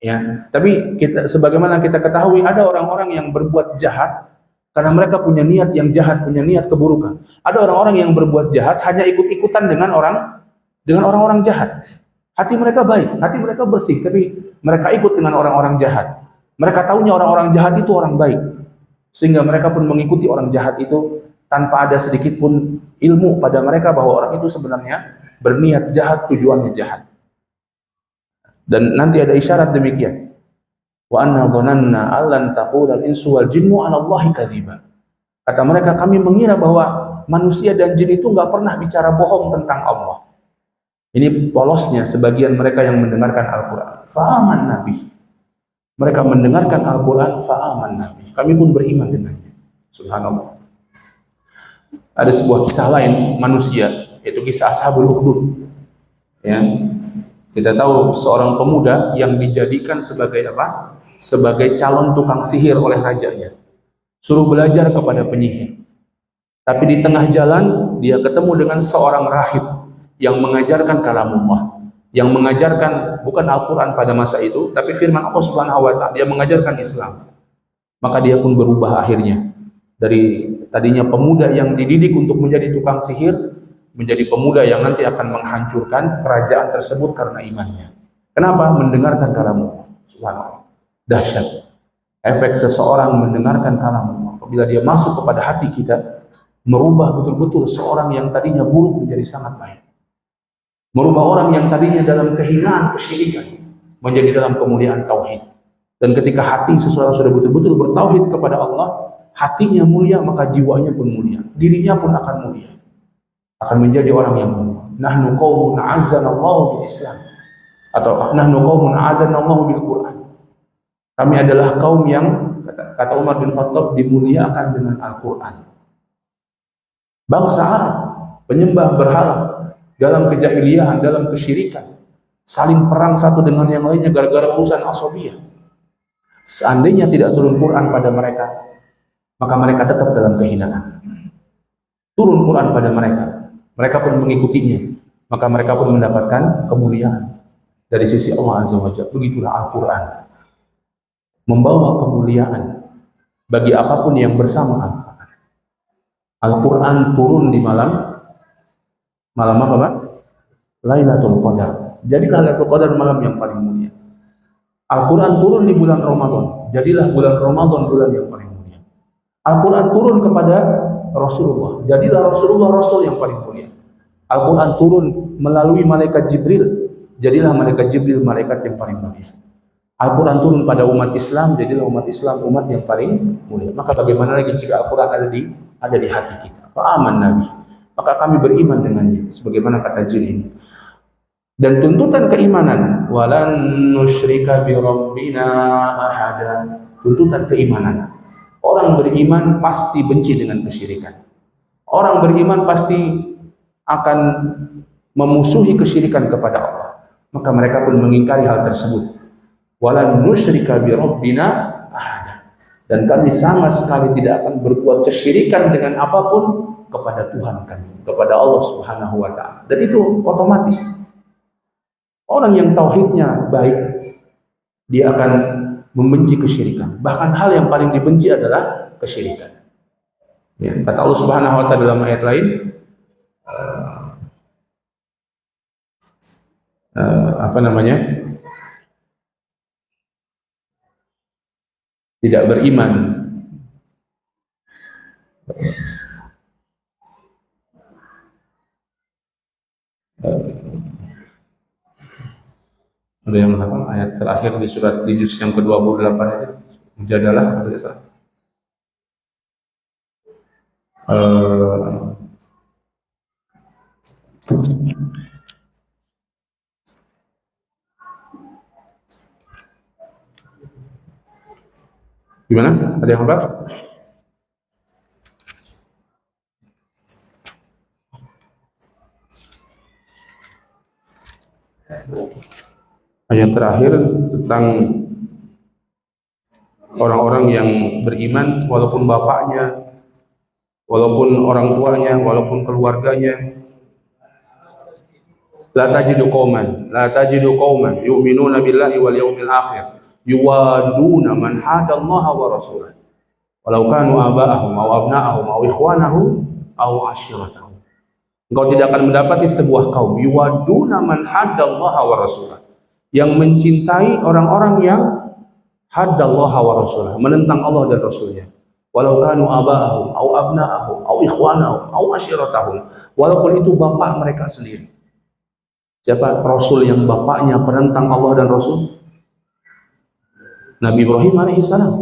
Ya, tapi sebagaimana kita ketahui ada orang-orang yang berbuat jahat karena mereka punya niat yang jahat, punya niat keburukan. Ada orang-orang yang berbuat jahat hanya ikut-ikutan dengan orang-orang jahat. Hati mereka baik, hati mereka bersih, tapi mereka ikut dengan orang-orang jahat. Mereka tahunya orang-orang jahat itu orang baik, sehingga mereka pun mengikuti orang jahat itu tanpa ada sedikit pun ilmu pada mereka bahwa orang itu sebenarnya berniat jahat, tujuannya jahat. Dan nanti ada isyarat demikian. Wa anna dhananna allan taqula al-insu wal jinnu 'ala Allahi kadziba. Kata mereka, kami mengira bahwa manusia dan jin itu nggak pernah bicara bohong tentang Allah. Ini polosnya sebagian mereka yang mendengarkan Al-Quran. Fa'aman Nabi. Mereka mendengarkan Al-Quran, fa'aman Nabi. Kami pun beriman dengannya. Subhanallah. Ada sebuah kisah lain manusia, yaitu kisah Ashabul Ukhdud. Ya. Kita tahu seorang pemuda yang dijadikan sebagai apa? Sebagai calon tukang sihir oleh rajanya. Suruh belajar kepada penyihir. Tapi di tengah jalan dia ketemu dengan seorang rahib yang mengajarkan kalamullah, yang mengajarkan bukan Al-Quran pada masa itu, tapi firman Allah Subhanahu wa Ta'ala. Dia mengajarkan Islam. Maka dia pun berubah akhirnya. Dari tadinya pemuda yang dididik untuk menjadi tukang sihir, menjadi pemuda yang nanti akan menghancurkan kerajaan tersebut karena imannya. Kenapa? Mendengarkan kalamullah. Subhanallah. Dahsyat. Efek seseorang mendengarkan kalamullah. Apabila dia masuk kepada hati kita, merubah betul-betul seorang yang tadinya buruk menjadi sangat baik. Merubah orang yang tadinya dalam kehinaan, kesyirikan, menjadi dalam kemuliaan tauhid. Dan ketika hati seseorang sudah betul-betul bertauhid kepada Allah, hatinya mulia, maka jiwanya pun mulia, dirinya pun akan mulia, akan menjadi orang yang mulia. Nahnu qaumun a'azzanallahu bil Islam, atau nahnu qaumun a'azzanallahu bil Quran. Kami adalah kaum yang, kata Umar bin Khattab, dimuliakan dengan Al-Quran. Bangsa Arab, penyembah berhala, dalam kejahiliahan, dalam kesyirikan, saling perang satu dengan yang lainnya gara-gara urusan asabiyah. Seandainya tidak turun Quran pada mereka, maka mereka tetap dalam kehinaan. Turun Quran pada mereka, mereka pun mengikutinya, maka mereka pun mendapatkan kemuliaan dari sisi Allah Azza wa Jalla. Begitulah Al-Quran, membawa kemuliaan bagi apapun yang bersama Al-Quran. Al-Quran turun di malam apa Pak? Lailatul Qadar. Jadilah Lailatul Qadar malam yang paling mulia. Al-Quran turun di bulan Ramadan. Jadilah bulan Ramadan bulan yang paling mulia. Al-Quran turun kepada Rasulullah. Jadilah Rasulullah Rasul yang paling mulia. Al-Quran turun melalui malaikat Jibril. Jadilah malaikat Jibril malaikat yang paling mulia. Al-Quran turun pada umat Islam. Jadilah umat Islam umat yang paling mulia. Maka bagaimana lagi jika Al-Quran ada di hati kita? Fa'aman Nabi. Maka kami beriman dengannya, sebagaimana kata jin ini. Dan tuntutan keimanan, walan nusyrika bi rabbina ahada. Tuntutan keimanan. Orang beriman pasti benci dengan kesyirikan. Orang beriman pasti akan memusuhi kesyirikan kepada Allah. Maka mereka pun mengingkari hal tersebut. Walan nusyrika bi rabbina ahada. Dan kami sama sekali tidak akan berbuat kesyirikan dengan apapun kepada Tuhan kami, kepada Allah Subhanahu wa Ta'ala. Dan itu otomatis. Orang yang tauhidnya baik, dia akan membenci kesyirikan. Bahkan hal yang paling dibenci adalah kesyirikan. Ya, kata Allah Subhanahu wa Ta'ala dalam ayat lain, tidak beriman ada yang mengatakan ayat terakhir di surat di juz yang ke-28 itu Mujadalah gimana? Ada yang apa? Ayat terakhir tentang orang-orang yang beriman walaupun bapaknya, walaupun orang tuanya, walaupun keluarganya. La tajidu qauman yu'minuna billahi wal yawmil akhir yuwaduna man hadallaha wa rasulahu walau kanu aba'ahum aw abna'ahum aw ikhwanahum aw ashiratahum. Engkau tidak akan mendapati sebuah kaum yuwaduna man hadallaha wa rasulahu, yang mencintai orang-orang yang haddallaha wa rasulah, menentang Allah dan Rasulnya. Walau kanu aba'ahum, au abna'ahum, au ikhwanahum, au asyiratahum, walaupun itu bapak mereka sendiri. Siapa Rasul yang bapaknya penentang Allah dan Rasul? Nabi Ibrahim alaihissalam.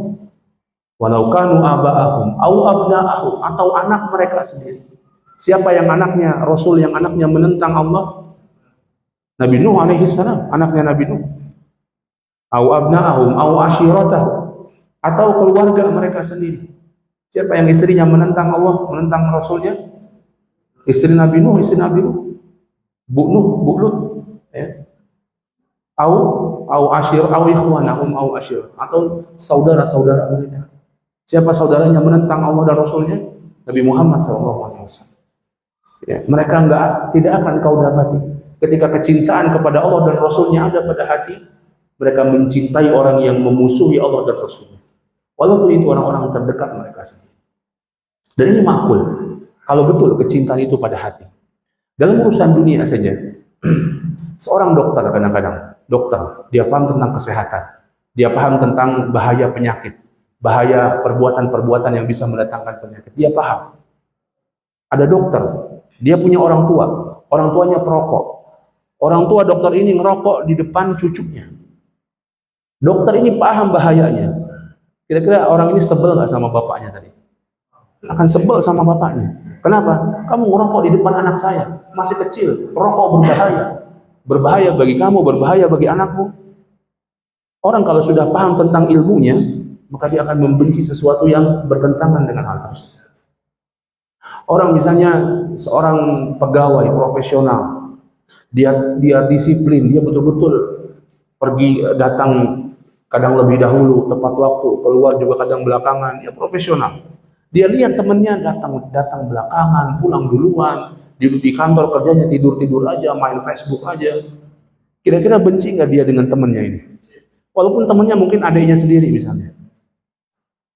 Walau kanu aba'ahum, au abna'ahum, atau anak mereka sendiri. Siapa yang anaknya, Rasul yang anaknya menentang Allah? Nabi Nuh alaihissalam, anaknya Nabi Nuh. Au abna'ahum, au asyiratahum, atau keluarga mereka sendiri. Siapa yang istrinya menentang Allah, menentang Rasulnya? Istri Nabi Nuh, istri Nabi Nuh. Bu Nuh, Bu Lut. Ya. Au ikhwanahum, au asyir, atau saudara-saudara mereka. Siapa saudaranya menentang Allah dan Rasulnya? Nabi Muhammad SAW. Ya, mereka tidak akan kau dapati ketika kecintaan kepada Allah dan Rasulnya ada pada hati, mereka mencintai orang yang memusuhi Allah dan Rasulnya, walaupun itu orang-orang terdekat mereka sendiri. Dan ini makul kalau betul kecintaan itu pada hati. Dalam urusan dunia saja, seorang dokter kadang-kadang, dokter, dia paham tentang kesehatan, dia paham tentang bahaya penyakit, bahaya perbuatan-perbuatan yang bisa mendatangkan penyakit, dia paham. Ada dokter, dia punya orang tua, orang tuanya perokok, orang tua dokter ini ngerokok di depan cucunya. Dokter ini paham bahayanya. Kira-kira orang ini sebel nggak sama bapaknya tadi? Akan sebel sama bapaknya. Kenapa? Kamu ngerokok di depan anak saya, masih kecil, rokok berbahaya. Berbahaya bagi kamu, berbahaya bagi anakmu. Orang kalau sudah paham tentang ilmunya, maka dia akan membenci sesuatu yang bertentangan dengan hal tersebut. Orang misalnya seorang pegawai profesional, dia disiplin, dia betul-betul pergi datang kadang lebih dahulu, tepat waktu, keluar juga kadang belakangan, dia profesional. Dia lihat temannya datang belakangan, pulang duluan, di kantor kerjanya tidur aja, main Facebook aja. Kira-kira benci nggak dia dengan temannya ini? Walaupun temannya mungkin adiknya sendiri misalnya.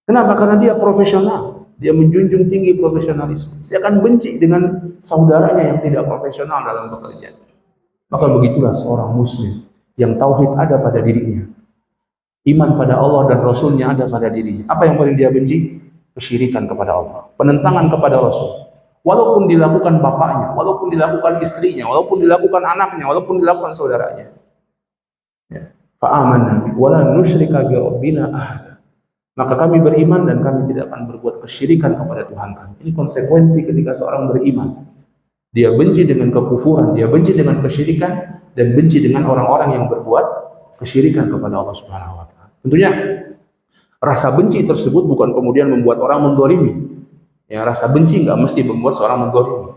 Kenapa? Karena dia profesional, dia menjunjung tinggi profesionalisme. Dia akan benci dengan saudaranya yang tidak profesional dalam bekerja. Maka begitulah seorang muslim yang tauhid ada pada dirinya, iman pada Allah dan Rasulnya ada pada dirinya. Apa yang paling dia benci? Kesyirikan kepada Allah, penentangan kepada Rasul. Walaupun dilakukan bapaknya, walaupun dilakukan istrinya, walaupun dilakukan anaknya, walaupun dilakukan saudaranya. Ya. Fa'amanna wa la nusyrika bi rabbina ahada. Maka kami beriman dan kami tidak akan berbuat kesyirikan kepada Tuhan kami. Ini konsekuensi ketika seorang beriman. Dia benci dengan kekufuran, dia benci dengan kesyirikan, dan benci dengan orang-orang yang berbuat kesyirikan kepada Allah Subhanahu wa taala. Tentunya rasa benci tersebut bukan kemudian membuat orang mendolimi. Ya, rasa benci nggak mesti membuat seorang mendolimi.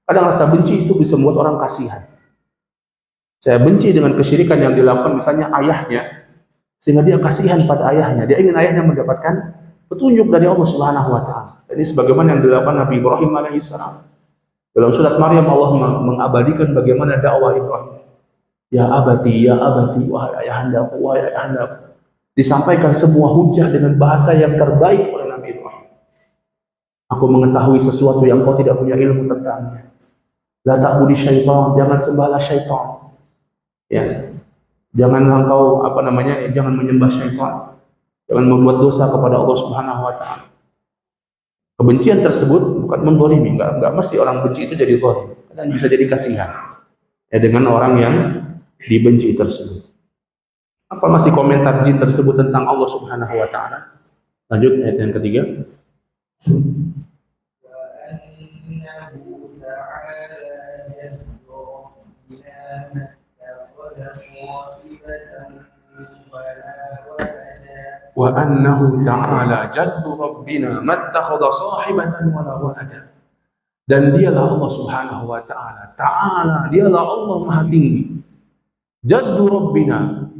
Kadang rasa benci itu bisa membuat orang kasihan. Saya benci dengan kesyirikan yang dilakukan misalnya ayahnya, sehingga dia kasihan pada ayahnya. Dia ingin ayahnya mendapatkan petunjuk dari Allah Subhanahu wa taala. Jadi sebagaimana yang dilakukan Nabi Ibrahim alaihissalam. Dalam surat Maryam Allah mengabadikan bagaimana dakwah Ibrahim. Ya abati, wahai ayahandaku, wahai ayahandaku. Disampaikan semua hujah dengan bahasa yang terbaik oleh Nabi Ibrahim. Aku mengetahui sesuatu yang kau tidak punya ilmu tentangnya. La ta'budi syaitan, jangan sembahlah syaitan. Ya. Jangan engkau jangan menyembah syaitan. Jangan membuat dosa kepada Allah Subhanahu wa taala. Kebencian tersebut bukan mendolimi, enggak mesti orang benci itu jadi zalim. Kadang bisa jadi kasihan. Ya, dengan orang yang dibenci tersebut. Apa masih komentar jin tersebut tentang Allah Subhanahu wa taala? Lanjut ayat yang ketiga. Wa annahu ta'ala jaddu rabbina mattakhadha sahibatan wala walada. Dan dialah Allah Subhanahu wa taala. Ta'ala, dialah Allah Maha Tinggi. Jaddu rabbina,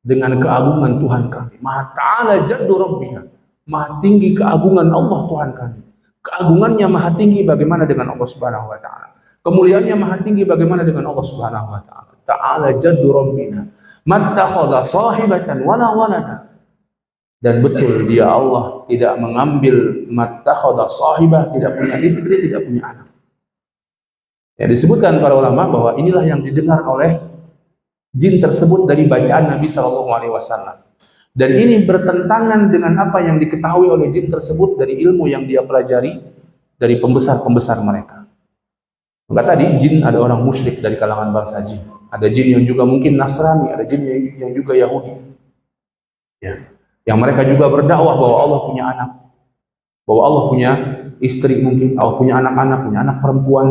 dengan keagungan Tuhan kami. Maha ta'ala jaddu rabbina, maha tinggi keagungan Allah Tuhan kami. Keagungannya maha tinggi bagaimana dengan Allah Subhanahu wa taala. Kemuliaannya maha tinggi bagaimana dengan Allah Subhanahu wa taala. Ta'ala jaddu rabbina mattakhadha sahibatan wala walada. Dan betul dia Allah tidak mengambil mattakhadha sahibah, tidak punya istri, tidak punya anak. Ya, disebutkan para ulama bahwa inilah yang didengar oleh jin tersebut dari bacaan Nabi Shallallahu Alaihi Wasallam. Dan ini bertentangan dengan apa yang diketahui oleh jin tersebut dari ilmu yang dia pelajari dari pembesar-pembesar mereka. Maka tadi jin ada orang musyrik dari kalangan bangsa jin, ada jin yang juga mungkin Nasrani, ada jin yang juga Yahudi, ya, yang mereka juga berdakwah bahwa Allah punya anak, bahwa Allah punya istri, mungkin Allah punya anak-anak, punya anak perempuan,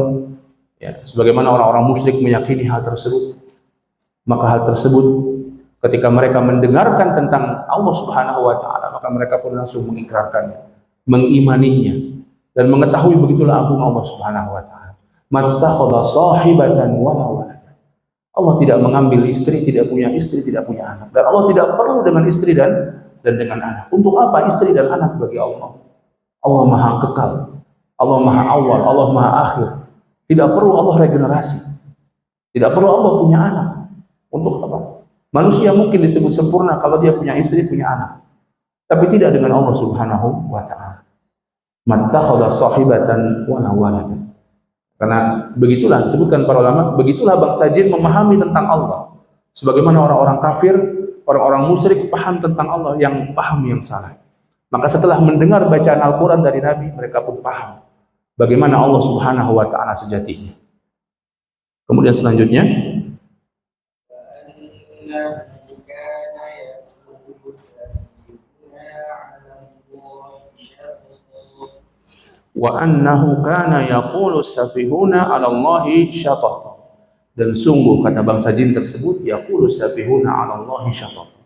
ya, sebagaimana orang-orang musyrik meyakini hal tersebut. Maka hal tersebut ketika mereka mendengarkan tentang Allah Subhanahu wa taala, maka mereka pun langsung mengikrarkannya, mengimaninya, dan mengetahui begitulah agung Allah Subhanahu wa taala. Mattakhadha sahibatan wala walada. Allah tidak mengambil istri, tidak punya istri, tidak punya anak. Dan Allah tidak perlu dengan istri dan dengan anak. Untuk apa istri dan anak bagi Allah? Allah Maha Kekal, Allah Maha Awal, Allah Maha Akhir. Tidak perlu Allah regenerasi. Tidak perlu Allah punya anak. Untuk apa? Manusia mungkin disebut sempurna kalau dia punya istri, punya anak. Tapi tidak dengan Allah Subhanahu wa taala. Mattakhadha sahibatan wala walada. Karena begitulah disebutkan para ulama, begitulah bangsa jin memahami tentang Allah. Sebagaimana orang-orang kafir, orang-orang musyrik paham tentang Allah yang paham yang salah. Maka setelah mendengar bacaan Al-Qur'an dari Nabi, mereka pun paham bagaimana Allah Subhanahu wa taala sejatinya. Kemudian selanjutnya, wa annahu kana yaqulu safihuna 'ala Allahi syatata. Dan sungguh kata bangsa jin tersebut, yaqulu safihuna 'ala Allahi syatata.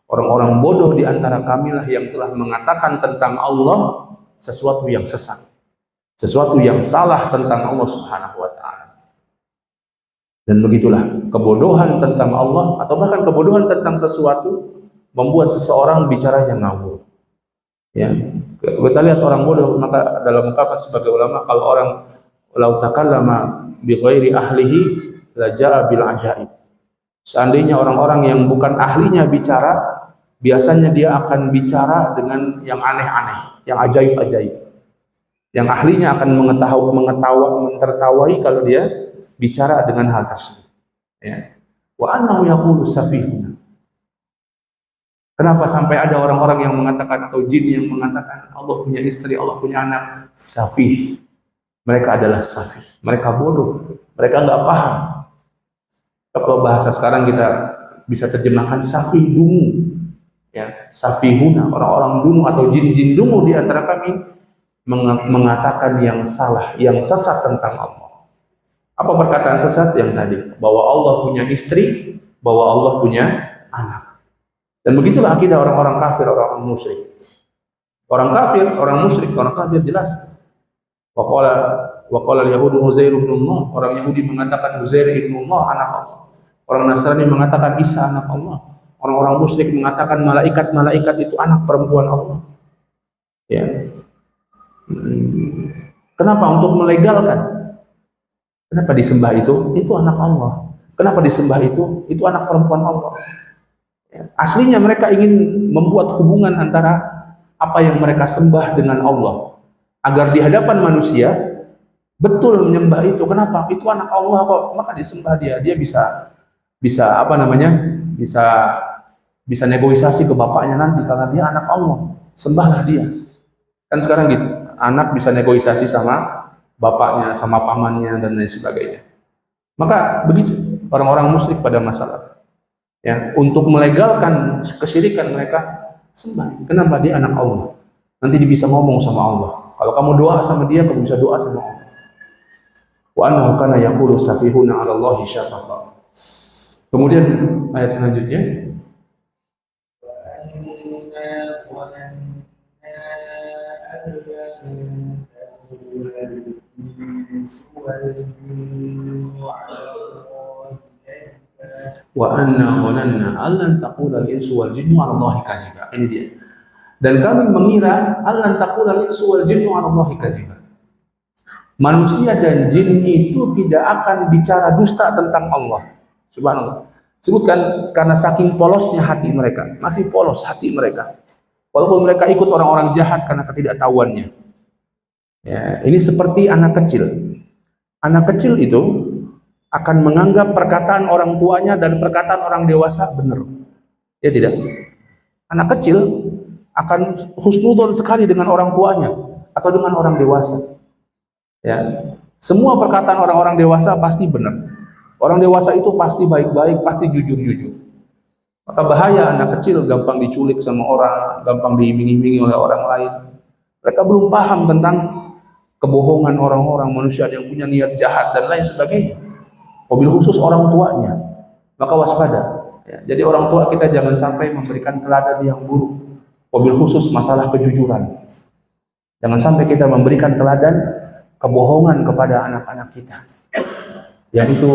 Orang-orang bodoh di antara kamilah yang telah mengatakan tentang Allah sesuatu yang sesat, sesuatu yang salah tentang Allah Subhanahu wa taala. Dan begitulah kebodohan tentang Allah atau bahkan kebodohan tentang sesuatu membuat seseorang bicaranya ngawur. Ya, kita lihat orang bodoh, maka dalam ungkapan sebagai ulama, kalau orang lau takallama bi ghairi ahlihi la jaa bil ajaib. Seandainya orang-orang yang bukan ahlinya bicara, biasanya dia akan bicara dengan yang aneh-aneh, yang ajaib-ajaib. Yang ahlinya akan mentertawai kalau dia bicara dengan hal tersebut. Ya. Wa annahu yaqulu safihuna. Kenapa sampai ada orang-orang yang mengatakan atau jin yang mengatakan Allah punya istri, Allah punya anak? Safih. Mereka adalah safih. Mereka bodoh. Mereka nggak paham. Kalau bahasa sekarang kita bisa terjemahkan safih dungu. Ya, safihuna, orang-orang dungu atau jin-jin dungu di antara kami mengatakan yang salah, yang sesat tentang Allah. Apa perkataan sesat yang tadi? Bahwa Allah punya istri, bahwa Allah punya anak. Dan begitulah akidah orang-orang kafir, orang-orang musyrik. Orang kafir, orang musyrik, orang kafir jelas. Wa qala al-yahudu Uzair ibn Allah. Orang Yahudi mengatakan Uzair ibn Allah anak Allah. Orang Nasrani mengatakan Isa anak Allah. Orang-orang musyrik mengatakan malaikat-malaikat itu anak perempuan Allah. Ya. Kenapa? Untuk melegalkan. Kenapa disembah itu? Itu anak Allah. Kenapa disembah itu? Itu anak perempuan Allah. Ya. Aslinya mereka ingin membuat hubungan antara apa yang mereka sembah dengan Allah, agar di hadapan manusia betul menyembah itu. Kenapa? Itu anak Allah kok, maka disembah dia. Dia bisa bisa negosiasi ke bapaknya nanti karena dia anak Allah. Sembahlah dia. Kan sekarang gitu. Anak bisa negosiasi sama bapaknya, sama pamannya dan lain sebagainya. Maka begitu orang-orang musyrik pada masalah. Ya, untuk melegalkan kesyirikan mereka sembah. Kenapa? Dia anak Allah. Nanti dia bisa ngomong sama Allah. Kalau kamu doa sama dia, kamu bisa doa sama Allah. Wa annahu kana yaqulu safihuna 'ala Allahi syatata. Kemudian ayat selanjutnya, wa anna dhananna allan taqula al-insu wal jinnu 'ala Allahi kadhiba. Ini dia. Dan kami mengira allan taqula al-insu wal jinnu 'ala Allahi kadhiba. Manusia dan jin itu tidak akan bicara dusta tentang Allah. Subhanallah. Sebutkan karena saking polosnya hati mereka, masih polos hati mereka. Walaupun mereka ikut orang-orang jahat karena ketidaktahuannya. Ya, ini seperti anak kecil. Anak kecil itu akan menganggap perkataan orang tuanya dan perkataan orang dewasa benar. Ya tidak? Anak kecil akan husnudzon sekali dengan orang tuanya atau dengan orang dewasa. Ya. Semua perkataan orang-orang dewasa pasti benar. Orang dewasa itu pasti baik-baik, pasti jujur-jujur. Maka bahaya anak kecil gampang diculik sama orang, gampang diiming-imingi oleh orang lain. Mereka belum paham tentang kebohongan orang-orang, manusia yang punya niat jahat dan lain sebagainya. Mobil khusus orang tuanya, maka waspada. Ya, jadi orang tua kita jangan sampai memberikan teladan yang buruk. Mobil khusus masalah kejujuran. Jangan sampai kita memberikan teladan kebohongan kepada anak-anak kita. Yang itu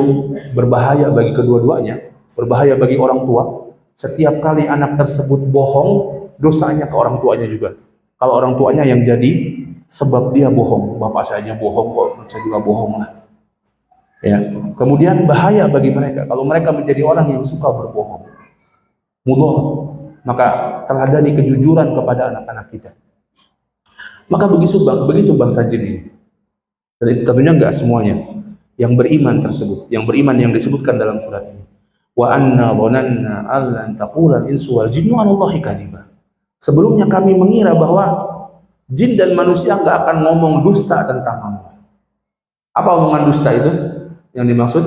berbahaya bagi kedua-duanya, berbahaya bagi orang tua. Setiap kali anak tersebut bohong, dosanya ke orang tuanya juga. Kalau orang tuanya yang jadi sebab dia bohong, bapak saya bohong kok, saya juga bohong lah. Ya. Kemudian bahaya bagi mereka kalau mereka menjadi orang yang suka berbohong. Mudhar. Maka teladani kejujuran kepada anak-anak kita. Maka begitu bangsa jin ini. Dan tentunya enggak semuanya yang beriman tersebut, yang beriman yang disebutkan dalam surat ini. Wa anna dhananna allan taqula al-insu wal jinnu 'ala Allahi kadhiba. Sebelumnya kami mengira bahwa jin dan manusia enggak akan ngomong dusta tentang Allah. Apa omongan dusta itu? Yang dimaksud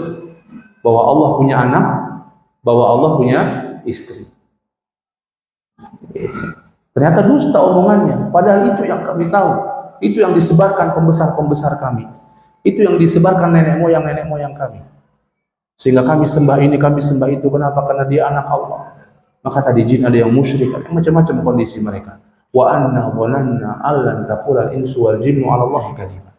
bahwa Allah punya anak, bahwa Allah punya istri. Ternyata dusta omongannya, padahal itu yang kami tahu, itu yang disebarkan pembesar-pembesar kami, itu yang disebarkan nenek moyang kami. Sehingga kami sembah ini, kami sembah itu. Kenapa? Karena dia anak Allah. Maka tadi jin ada yang musyrik, ada yang macam-macam kondisi mereka. Wa anna dhananna allan taqula al-insu wal jinnu 'ala Allahi kadhiba.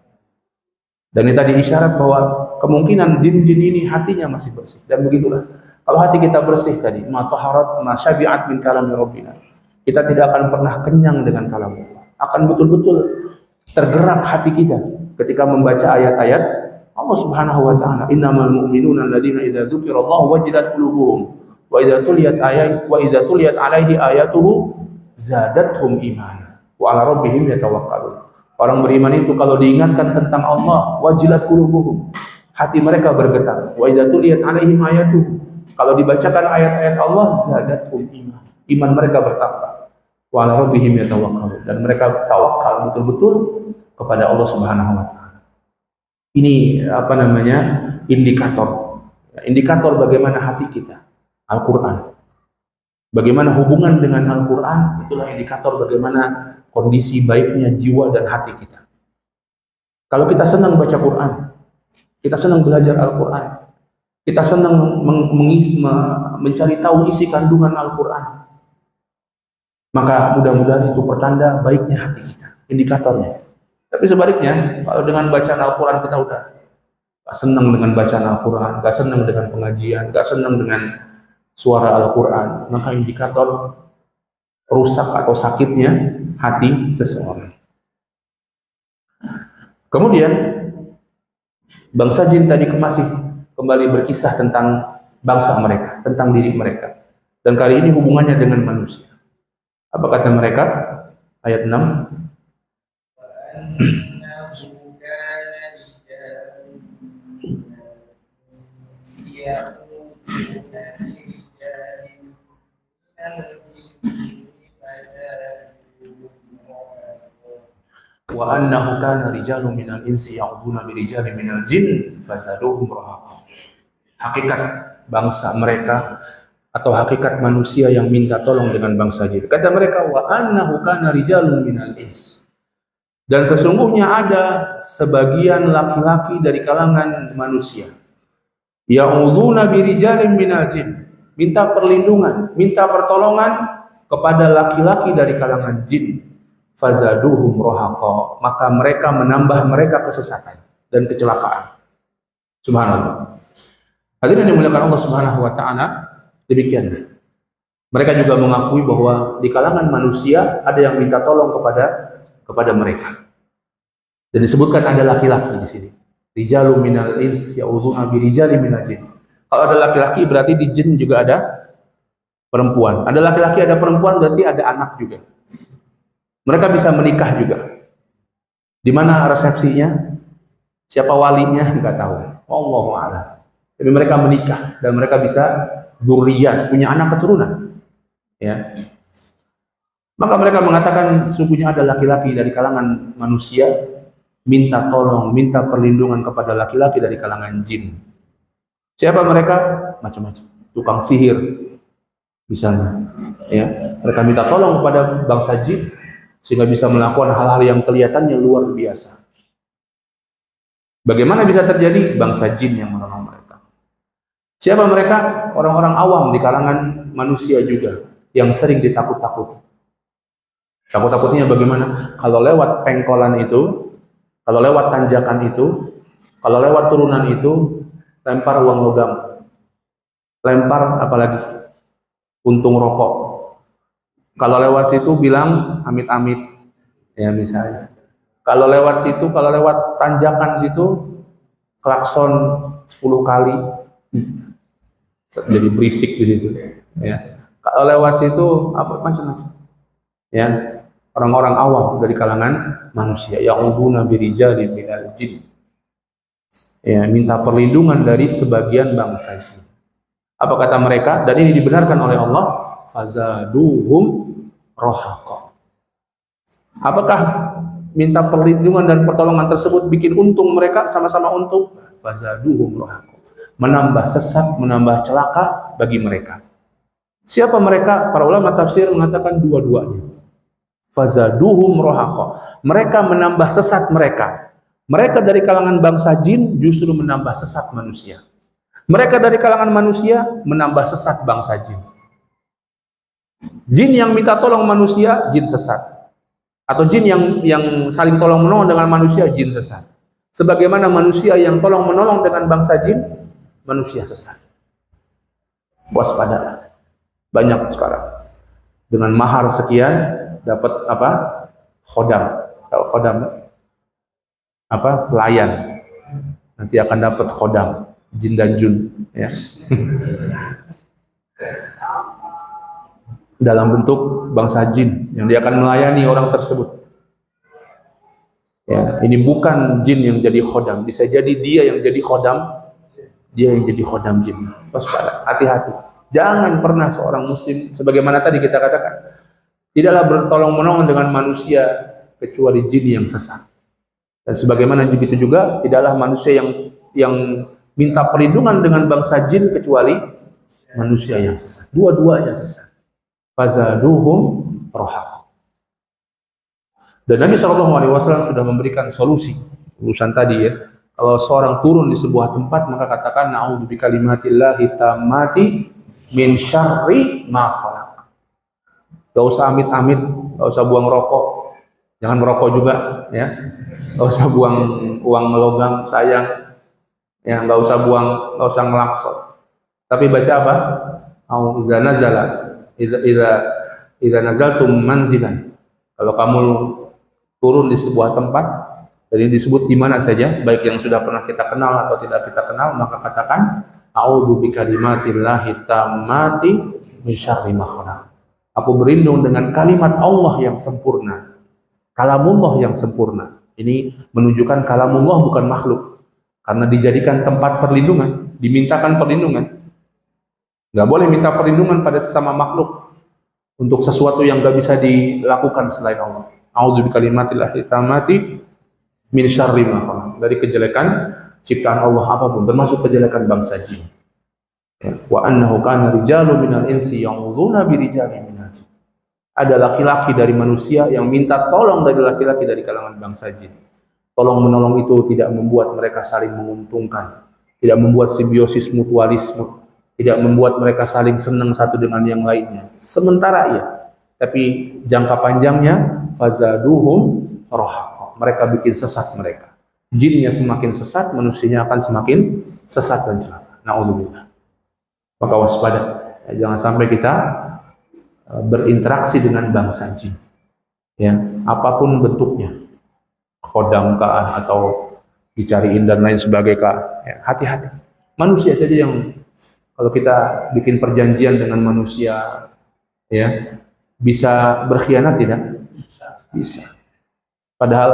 Dan ini tadi isyarat bahwa kemungkinan jin-jin ini hatinya masih bersih. Dan begitulah. Kalau hati kita bersih tadi, ma taharat ma syabi'at min kalami rabbina. Kita tidak akan pernah kenyang dengan kalam Allah. Akan betul-betul tergerak hati kita ketika membaca ayat-ayat Allah Subhanahu wa taala. Innamal mu'minuna alladziina idza dzukirallahu wajilat qulubuhum wa idza tuliyat alaihi ayatuhu zadatuhum imana wa 'ala rabbihim yatawakkalun. Orang beriman itu kalau diingatkan tentang Allah, wajilat qulubuhum, hati mereka bergetar. Wa idza tuliyat alaihim ayatuhu, kalau dibacakan ayat-ayat Allah, zadatuhum iman, iman mereka bertambah. Wa 'ala rabbihim yatawakkalun, dan mereka tawakal betul-betul kepada Allah Subhanahu wa taala. Ini indikator bagaimana hati kita. Al-Qur'an. Bagaimana hubungan dengan Al-Qur'an, itulah indikator bagaimana kondisi baiknya jiwa dan hati kita. Kalau kita senang baca Quran, kita senang belajar Al-Qur'an, kita senang mencari tahu isi kandungan Al-Qur'an, maka mudah-mudahan itu pertanda baiknya hati kita, indikatornya. Tapi sebaliknya, kalau dengan bacaan Al-Quran kita udah gak senang dengan bacaan Al-Quran, gak senang dengan pengajian, gak senang dengan suara Al-Quran, maka indikator rusak atau sakitnya hati seseorang. Kemudian bangsa jin tadi masih kembali berkisah tentang bangsa mereka, tentang diri mereka. Dan kali ini hubungannya dengan manusia. Apa kata mereka? Ayat 6. Wa annahu kana rijalun minal insi ya'uduna bi rijalin minal jin fazaduhum rahaqa. Hakikat bangsa mereka atau hakikat manusia yang minta tolong dengan bangsa jin. Kata mereka, wa annahu kana rijalun minal ins. Dan sesungguhnya ada sebagian laki-laki dari kalangan manusia ya'uduna bi rijalin minal jin, minta perlindungan, minta pertolongan kepada laki-laki dari kalangan jin. Fazaduhum rahaqa, maka mereka menambah mereka kesesatan dan kecelakaan. Subhanallah. Hadirin yang dimuliakan Allah Subhanahu wa taala, demikian. Mereka juga mengakui bahwa di kalangan manusia ada yang minta tolong kepada mereka. Dan disebutkan ada laki-laki di sini. Rijalun minal ins ya'udzuuna bi rijalin minal jin. Kalau ada laki-laki berarti di jin juga ada perempuan. Ada laki-laki, ada perempuan, berarti ada anak juga. Mereka bisa menikah juga. Di mana resepsinya? Siapa walinya? Enggak tahu. Wallahu a'lam. Tapi mereka menikah dan mereka bisa dzurriyyah, punya anak keturunan. Ya. Maka mereka mengatakan sesungguhnya ada laki-laki dari kalangan manusia minta tolong, minta perlindungan kepada laki-laki dari kalangan jin. Siapa mereka? Macam-macam. Tukang sihir misalnya. Ya. Mereka minta tolong kepada bangsa jin sehingga bisa melakukan hal-hal yang kelihatannya luar biasa. Bagaimana bisa terjadi? Bangsa jin yang menolong mereka. Siapa mereka? Orang-orang awam di kalangan manusia juga yang sering ditakut-takuti. Takut-takutnya bagaimana? Kalau lewat pengkolan itu, kalau lewat tanjakan itu, kalau lewat turunan itu, lempar uang logam. Lempar apalagi? Untung rokok. Kalau lewat situ bilang amit-amit. Ya misalnya. Kalau lewat situ, kalau lewat tanjakan situ, klakson 10 kali. Jadi berisik di situ. Ya. Kalau lewat situ, apa macam-macam. Ya. Orang-orang awam dari kalangan manusia yang nabi rijali minal jin, ya, minta perlindungan dari sebagian bangsa jin. Apa kata mereka? Dan ini dibenarkan oleh Allah, fazaduhum rohaqa. Apakah minta perlindungan dan pertolongan tersebut bikin untung mereka? Sama-sama untung. Fazaduhum rohaqa, menambah sesat, menambah celaka bagi mereka. Siapa mereka? Para ulama tafsir mengatakan dua-duanya. Fazaduhum rohaqa, mereka menambah sesat mereka. Mereka dari kalangan bangsa jin justru menambah sesat manusia. Mereka dari kalangan manusia menambah sesat bangsa jin. Jin yang minta tolong manusia, jin sesat. Atau jin yang saling tolong menolong dengan manusia, jin sesat. Sebagaimana manusia yang tolong menolong dengan bangsa jin, manusia sesat. Waspada. Banyak sekarang. Dengan mahar sekian dapat apa? Khodam. Kalau khodam apa? Pelayan. Nanti akan dapat khodam, jin dan jun, ya. Dalam bentuk bangsa jin yang dia akan melayani orang tersebut. Ya, ini bukan jin yang jadi khodam, bisa jadi dia yang jadi khodam, dia yang jadi khodam jin. Waspada, hati-hati. Jangan pernah seorang muslim, sebagaimana tadi kita katakan, tidaklah bertolong menolong dengan manusia kecuali jin yang sesat. Dan sebagaimana begitu juga, tidaklah manusia yang minta perlindungan dengan bangsa jin kecuali manusia yang sesat. Dua-duanya sesat. Fazaduhum rohaq. Dan Nabi SAW sudah memberikan solusi urusan tadi, ya. Kalau seorang turun di sebuah tempat, maka katakan na'udzu bikalimatillahi tammati min syarri ma khalaq. Gak usah amit-amit, gak usah buang rokok, jangan merokok juga, ya. Gak usah buang uang logam, sayang, ya. Gak usah buang, gak usah ngelakson. Tapi baca apa? Idza nazala, idza nazaltum manzilan. Kalau kamu turun di sebuah tempat, jadi disebut di mana saja, baik yang sudah pernah kita kenal atau tidak kita kenal, maka katakan a'udzu bikalimatillahi tammati min syarri ma khalaq. Aku berlindung dengan kalimat Allah yang sempurna. Kalamullah yang sempurna. Ini menunjukkan kalamullah bukan makhluk. Karena dijadikan tempat perlindungan, dimintakan perlindungan. Nggak boleh minta perlindungan pada sesama makhluk untuk sesuatu yang nggak bisa dilakukan selain Allah. A'udzu bikalimatillahi tammati min syarri ma khalaq. Dari kejelekan ciptaan Allah apapun, termasuk kejelekan bangsa jin. Wa annahu kana rijalun minal insi ya'udzuuna birijalin minal jin. Ada laki-laki dari manusia yang minta tolong dari laki-laki dari kalangan bangsa jin. Tolong menolong itu tidak membuat mereka saling menguntungkan, tidak membuat simbiosis mutualisme, tidak membuat mereka saling senang satu dengan yang lainnya. Sementara ya, tapi jangka panjangnya fazaduhum rohaq. Mereka bikin sesat mereka. Jinnya semakin sesat, manusianya akan semakin sesat dan celaka. Na'udzubillah. Maka waspada, ya, jangan sampai kita berinteraksi dengan bangsa jin, ya, apapun bentuknya, khodam kah atau dicariin dan lain sebagainya kah, ya, hati-hati. Manusia saja yang kalau kita bikin perjanjian dengan manusia, ya, bisa berkhianat tidak? Bisa. Padahal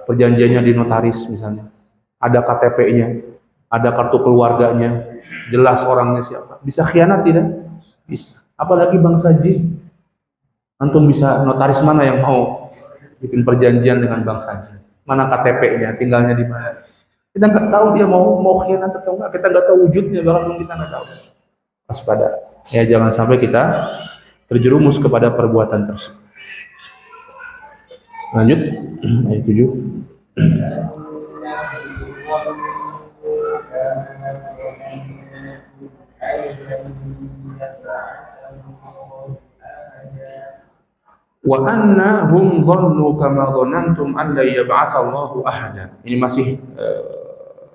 perjanjiannya di notaris misalnya, ada KTP-nya, ada kartu keluarganya, jelas orangnya siapa. Bisa khianat tidak? Bisa. Apalagi bangsa jin. Antum bisa notaris mana yang mau bikin perjanjian dengan bangsa jin? Mana KTP-nya, tinggalnya di mana? Kita nggak tahu dia mau khianat atau enggak. Kita nggak tahu wujudnya, bahkan kita nggak tahu. Waspada. Ya, jangan sampai kita terjerumus kepada perbuatan tersebut. Lanjut ayat 7. Wa annahum dhannu kama dhanantum an la yab'atsallahu ahada. Ini masih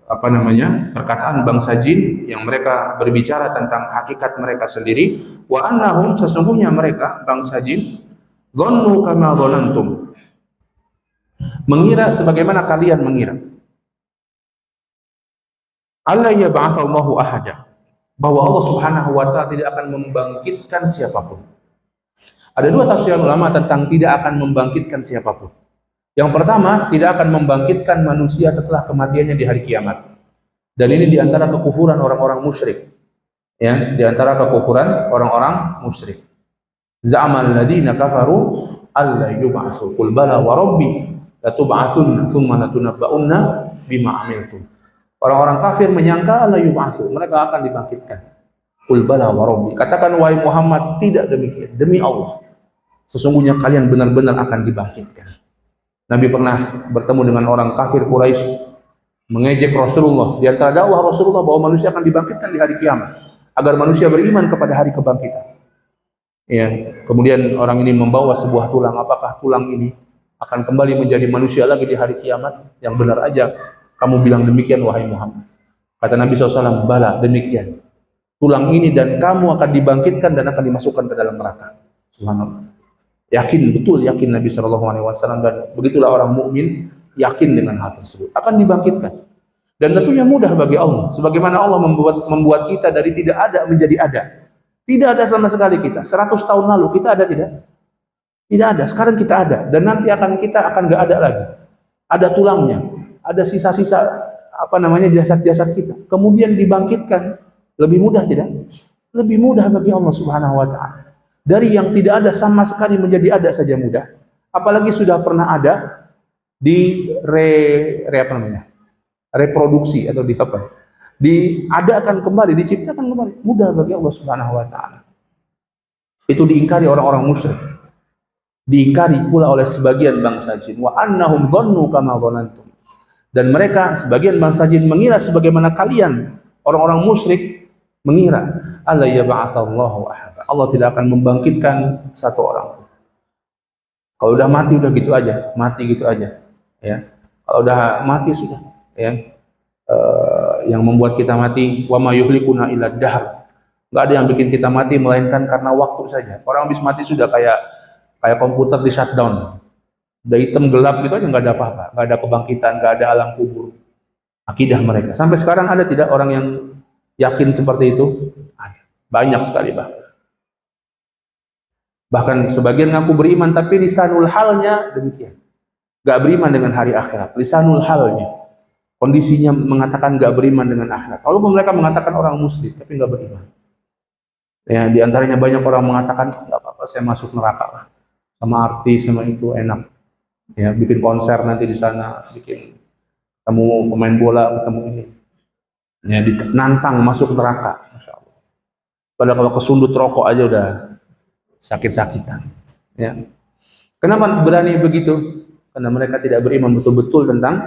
perkataan bangsa jin yang mereka berbicara tentang hakikat mereka sendiri. Wa annahum, sesungguhnya mereka bangsa jin, dhannu kama dhanantum, mengira sebagaimana kalian mengira. Alla yab'atsallahu ahada, bahwa Allah Subhanahu wa taala tidak akan membangkitkan siapapun. Ada dua tafsiran ulama tentang tidak akan membangkitkan siapapun. Yang pertama, tidak akan membangkitkan manusia setelah kematiannya di hari kiamat. Dan ini diantara kekufuran orang-orang musyrik. Ya, diantara kekufuran orang-orang musyrik. Za'amal ladzina kafaru alla yub'atsu qul bala wa rabbi latub'atsunna tsumma latunabba'unna bima 'amiltum. Orang-orang kafir menyangka alla yub'atsu, mereka akan dibangkitkan. Qul bala wa rabbi, katakan wahai Muhammad, tidak demikian, demi Allah sesungguhnya kalian benar-benar akan dibangkitkan. Nabi pernah bertemu dengan orang kafir Quraisy, mengejek Rasulullah. Di antara dakwah Rasulullah bahwa manusia akan dibangkitkan di hari kiamat, agar manusia beriman kepada hari kebangkitan. Ya, kemudian orang ini membawa sebuah tulang. Apakah tulang ini akan kembali menjadi manusia lagi di hari kiamat? Yang benar aja kamu bilang demikian wahai Muhammad. Kata Nabi SAW, bala, demikian. Tulang ini dan kamu akan dibangkitkan dan akan dimasukkan ke dalam neraka. Subhanallah. Yakin, betul yakin Nabi SAW, dan begitulah orang mukmin yakin dengan hal tersebut, akan dibangkitkan. Dan tentunya mudah bagi Allah, sebagaimana Allah membuat kita dari tidak ada menjadi ada. Tidak ada sama sekali kita. 100 tahun lalu kita ada tidak? Tidak ada. Sekarang kita ada, dan nanti kita akan nggak ada lagi. Ada tulangnya, ada sisa-sisa jasad-jasad kita. Kemudian dibangkitkan, lebih mudah tidak? Lebih mudah bagi Allah Subhanahu wa taala. Dari yang tidak ada sama sekali menjadi ada saja mudah. Apalagi sudah pernah ada di reproduksi atau diadakan kembali, diciptakan kembali. Mudah bagi Allah Subhanahu wa taala. Itu diingkari orang-orang musyrik. Diingkari pula oleh sebagian bangsa jin. Wa annahum dhannu kama dhanantum. Dan mereka sebagian bangsa jin mengira sebagaimana kalian orang-orang musyrik mengira. Alla yab'atsallahu ahad. Allah tidak akan membangkitkan satu orang. Kalau udah mati udah gitu aja, mati gitu aja. Ya, kalau udah mati sudah. Ya, yang membuat kita mati, wa ma yuhlikuna illa dahr. Nggak ada yang bikin kita mati melainkan karena waktu saja. Orang habis mati sudah kayak komputer di shutdown. Udah hitam gelap gitu aja, nggak ada apa-apa, nggak ada kebangkitan, nggak ada alam kubur. Akidah mereka. Sampai sekarang ada tidak orang yang yakin seperti itu? Ada. Banyak sekali bahkan. Bahkan sebagian ngaku beriman, tapi lisanul halnya demikian. Gak beriman dengan hari akhirat. Lisanul halnya, kondisinya mengatakan gak beriman dengan akhirat. Walaupun mereka mengatakan orang muslim, tapi gak beriman. Ya, di antaranya banyak orang mengatakan, gak apa-apa, saya masuk neraka lah. Sama artis, sama itu enak. Ya, bikin konser nanti di sana, bikin ketemu pemain bola, ketemu ini. Ya, ditantang masuk neraka. Masya Allah. Padahal kalau kesundut rokok aja udah sakit-sakitan. Ya. Kenapa berani begitu? Karena mereka tidak beriman betul-betul tentang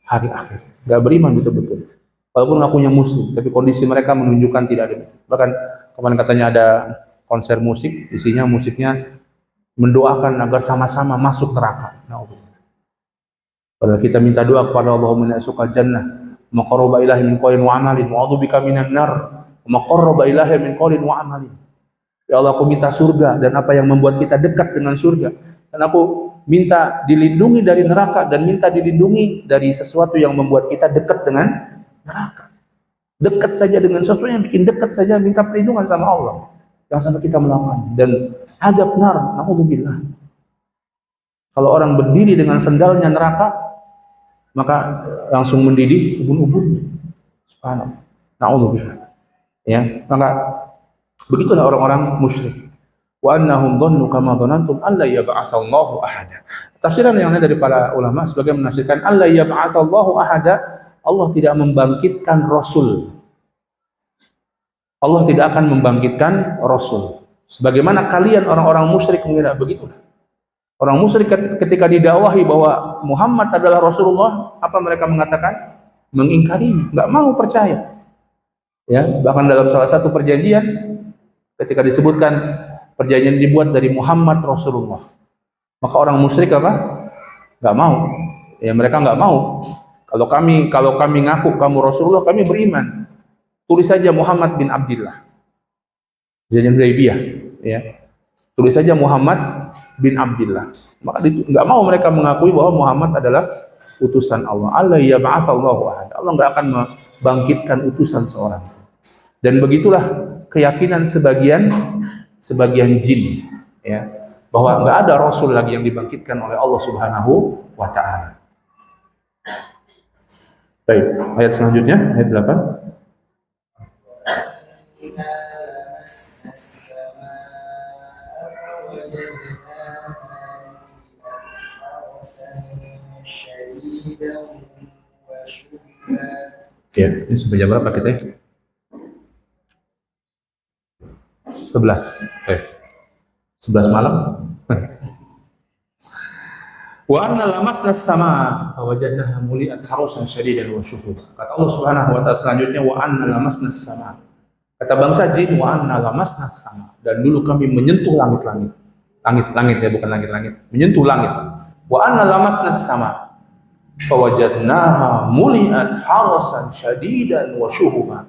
hari akhir. Gak beriman betul-betul. Walaupun ngakunya muslim, tapi kondisi mereka menunjukkan tidak ada. Bahkan kemarin katanya ada konser musik, isinya musiknya mendoakan agar sama-sama masuk neraka. Padahal kita minta doa kepada Allahumma inna nas'aluka jannah, ma qarraba ilaihi min qaulin wa amalin, wa a'udzubika minan nar, ma qarraba ilaihi min qaulin wa amalin. Ya Allah, aku minta surga dan apa yang membuat kita dekat dengan surga. Dan aku minta dilindungi dari neraka dan minta dilindungi dari sesuatu yang membuat kita dekat dengan neraka. Dekat saja dengan sesuatu yang bikin dekat saja, minta perlindungan sama Allah. Jangan sampai kita melakukan. Dan hadab nar, na'udzubillah. Kalau orang berdiri dengan sendalnya neraka, maka langsung mendidih ubun-ubunnya. Subhanallah. Na'udzubillah. Ya, maka begitulah orang-orang musyrik. Wa annahum dhannu kama dhanantum alla yab'atsallahu ahada. Tafsiran yang lain dari para ulama sebagian menafsirkan alla yab'atsallahu ahada, Allah tidak membangkitkan rasul. Allah tidak akan membangkitkan rasul. Sebagaimana kalian orang-orang musyrik mengira, begitulah. Orang musyrik ketika didakwahi bahwa Muhammad adalah Rasulullah, apa mereka mengatakan? Mengingkarinya, enggak mau percaya. Ya, bahkan dalam salah satu perjanjian ketika disebutkan perjanjian dibuat dari Muhammad Rasulullah, maka orang musyrik apa? Enggak mau. Ya, mereka enggak mau. Kalau kami ngaku kamu Rasulullah, kami beriman. Tulis saja Muhammad bin Abdullah. Perjanjian Hudaybiyah, ya. Tulis saja Muhammad bin Abdullah. Maka enggak mau mereka mengakui bahwa Muhammad adalah utusan Allah. Allah yab'atsallahu ahad. Allah enggak akan membangkitkan utusan seorang. Dan begitulah keyakinan sebagian jin, ya, bahwa enggak ada rasul lagi yang dibangkitkan oleh Allah Subhanahu wa taala. Baik, ayat selanjutnya ayat 8. Ya, ini sampai jam berapa kita ya? 11. 11 malam. Wa anna lamasna as-samaa fawajadnaha muli'at harusan syadidan wa syuhuba. Kata Allah Subhanahu wa taala selanjutnya, wa anna lamasna as-samaa. Kata bangsa jin, wa anna lamasna as-samaa. Dan dulu kami menyentuh langit-langit. Langit-langit ya, bukan langit-langit. Menyentuh langit. Wa anna lamasna as-samaa fawajadnaha muli'at harasan syadidan wa syuhuba.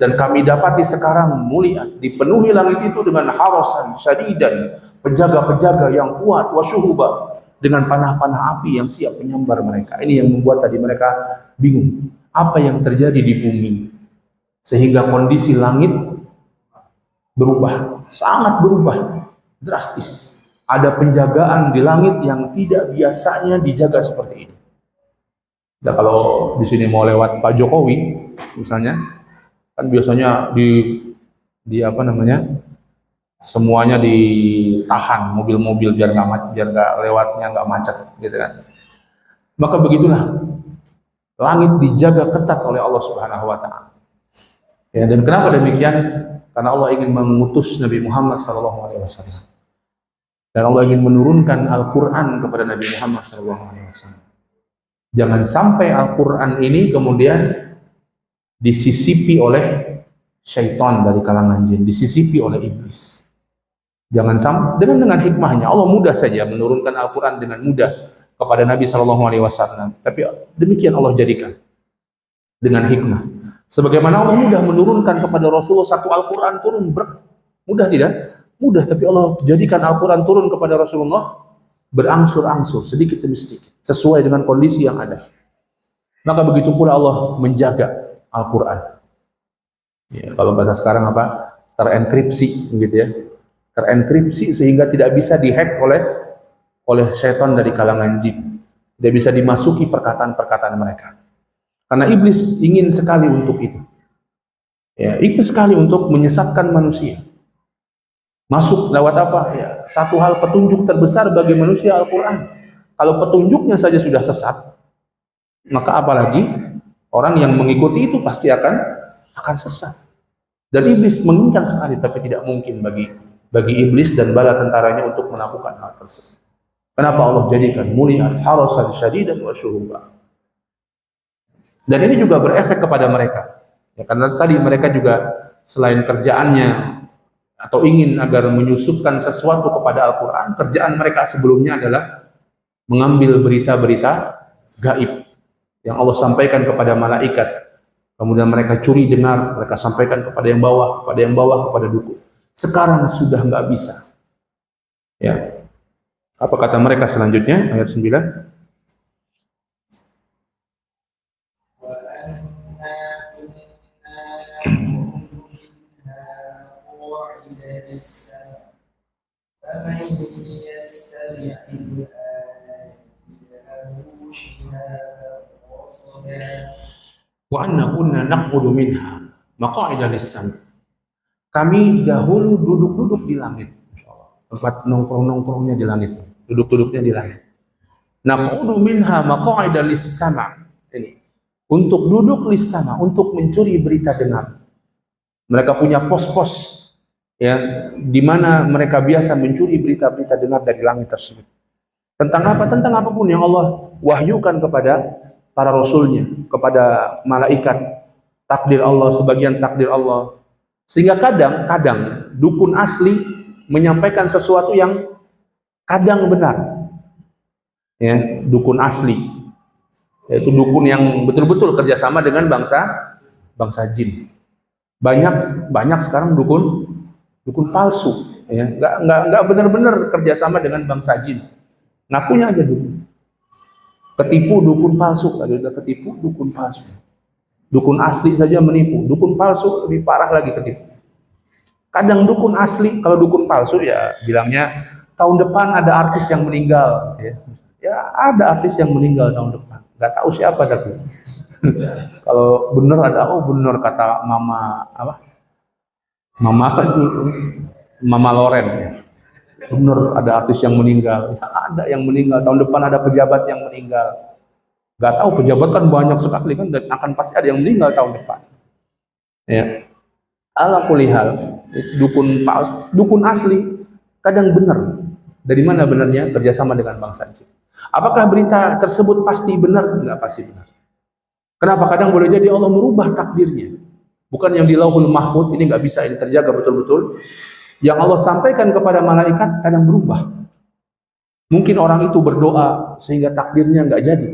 Dan kami dapati sekarang muli'at, dipenuhi langit itu dengan harasan syadidan, penjaga-penjaga yang kuat, wa syuhuba, dengan panah-panah api yang siap menyambar mereka. Ini yang membuat tadi mereka bingung. Apa yang terjadi di bumi sehingga kondisi langit berubah, sangat berubah, drastis. Ada penjagaan di langit yang tidak biasanya dijaga seperti ini. Nah, kalau di sini mau lewat Pak Jokowi, misalnya, kan biasanya di apa namanya, semuanya ditahan mobil-mobil biar nggak lewatnya nggak macet, gitu kan. Maka begitulah langit dijaga ketat oleh Allah Subhanahu Wa Taala. Ya, dan kenapa demikian? Karena Allah ingin mengutus Nabi Muhammad SAW. Dan Allah ingin menurunkan Al-Quran kepada Nabi Muhammad SAW. Jangan sampai Al-Quran ini kemudian disisipi oleh syaitan dari kalangan jin, disisipi oleh iblis. Jangan sampai dengan hikmahnya Allah mudah saja menurunkan Al-Quran dengan mudah kepada Nabi SAW. Tapi demikian Allah jadikan dengan hikmah. Sebagaimana Allah mudah menurunkan kepada Rasulullah satu Al-Quran turun, mudah tidak? Mudah, tapi Allah jadikan Al-Quran turun kepada Rasulullah berangsur-angsur, sedikit demi sedikit, sesuai dengan kondisi yang ada. Maka begitu pula Allah menjaga Al-Quran. Ya, kalau bahasa sekarang apa? Terenkripsi, begitu ya. Terenkripsi sehingga tidak bisa dihack oleh setan dari kalangan jin. Tidak bisa dimasuki perkataan-perkataan mereka. Karena iblis ingin sekali untuk itu. Ya, ingin sekali untuk menyesatkan manusia. Masuk lewat apa? Ya, satu hal petunjuk terbesar bagi manusia Al-Quran. Kalau petunjuknya saja sudah sesat, maka apalagi orang yang mengikuti itu pasti akan sesat. Dan iblis menginginkan sekali, tapi tidak mungkin bagi iblis dan bala tentaranya untuk melakukan hal tersebut. Kenapa Allah jadikan muli'at harasan syadidan wa syuhuba? Dan ini juga berefek kepada mereka. Ya, karena tadi mereka juga selain kerjaannya atau ingin agar menyusupkan sesuatu kepada Al-Quran, kerjaan mereka sebelumnya adalah mengambil berita-berita gaib yang Allah sampaikan kepada malaikat. Kemudian mereka curi dengar, mereka sampaikan kepada yang bawah, kepada dukun. Sekarang sudah nggak bisa. Ya. Apa kata mereka selanjutnya? Ayat 9. فمن يستمع الآن له شهابا رصدا Wa anna kunna naq'udu minha maq'ida lis-sam'. kami dahulu duduk-duduk di langit. Masya Allah. Tempat nongkrong-nongkrongnya di langit. Duduk-duduknya di langit. Naqudu minha maq'ida lis-sama'. Ini. Untuk duduk lis-sama', untuk mencuri berita dengar. Mereka punya pos-pos ya, di mana mereka biasa mencuri berita-berita dengar dari langit tersebut. Tentang apa? Tentang apapun yang Allah wahyukan kepada para rasulnya, kepada malaikat, takdir Allah, sebagian takdir Allah. Sehingga kadang-kadang dukun asli menyampaikan sesuatu yang kadang benar. Ya, dukun asli. Yaitu dukun yang betul-betul kerjasama dengan bangsa jin. Banyak sekarang dukun palsu, ya, nggak benar-benar kerjasama dengan bangsa jin. Ngakunya aja dukun. Ketipu dukun palsu, kalau udah ketipu dukun palsu. Dukun asli saja menipu, dukun palsu lebih parah lagi ketipu. Kadang dukun asli, kalau dukun palsu ya bilangnya tahun depan ada artis yang meninggal, ya ada artis yang meninggal tahun depan. Nggak tahu siapa tapi. Kalau benar ada, oh benar kata mama apa? Mama Loren. Ya. Benar ada artis yang meninggal, ya, ada yang meninggal tahun depan, ada pejabat yang meninggal. Nggak tahu, pejabat kan banyak sekali kan, dan akan pasti ada yang meninggal tahun depan. Ya. Ala kulli hal, dukun asli kadang benar. Dari mana benarnya? Kerjasama dengan bangsa jin. Apakah berita tersebut pasti benar? Enggak pasti benar. Kenapa? Kadang boleh jadi Allah merubah takdirnya. Bukan yang di Lauhul Mahfuz, ini nggak bisa ini terjaga betul-betul. Yang Allah sampaikan kepada malaikat kadang berubah. Mungkin orang itu berdoa sehingga takdirnya nggak jadi.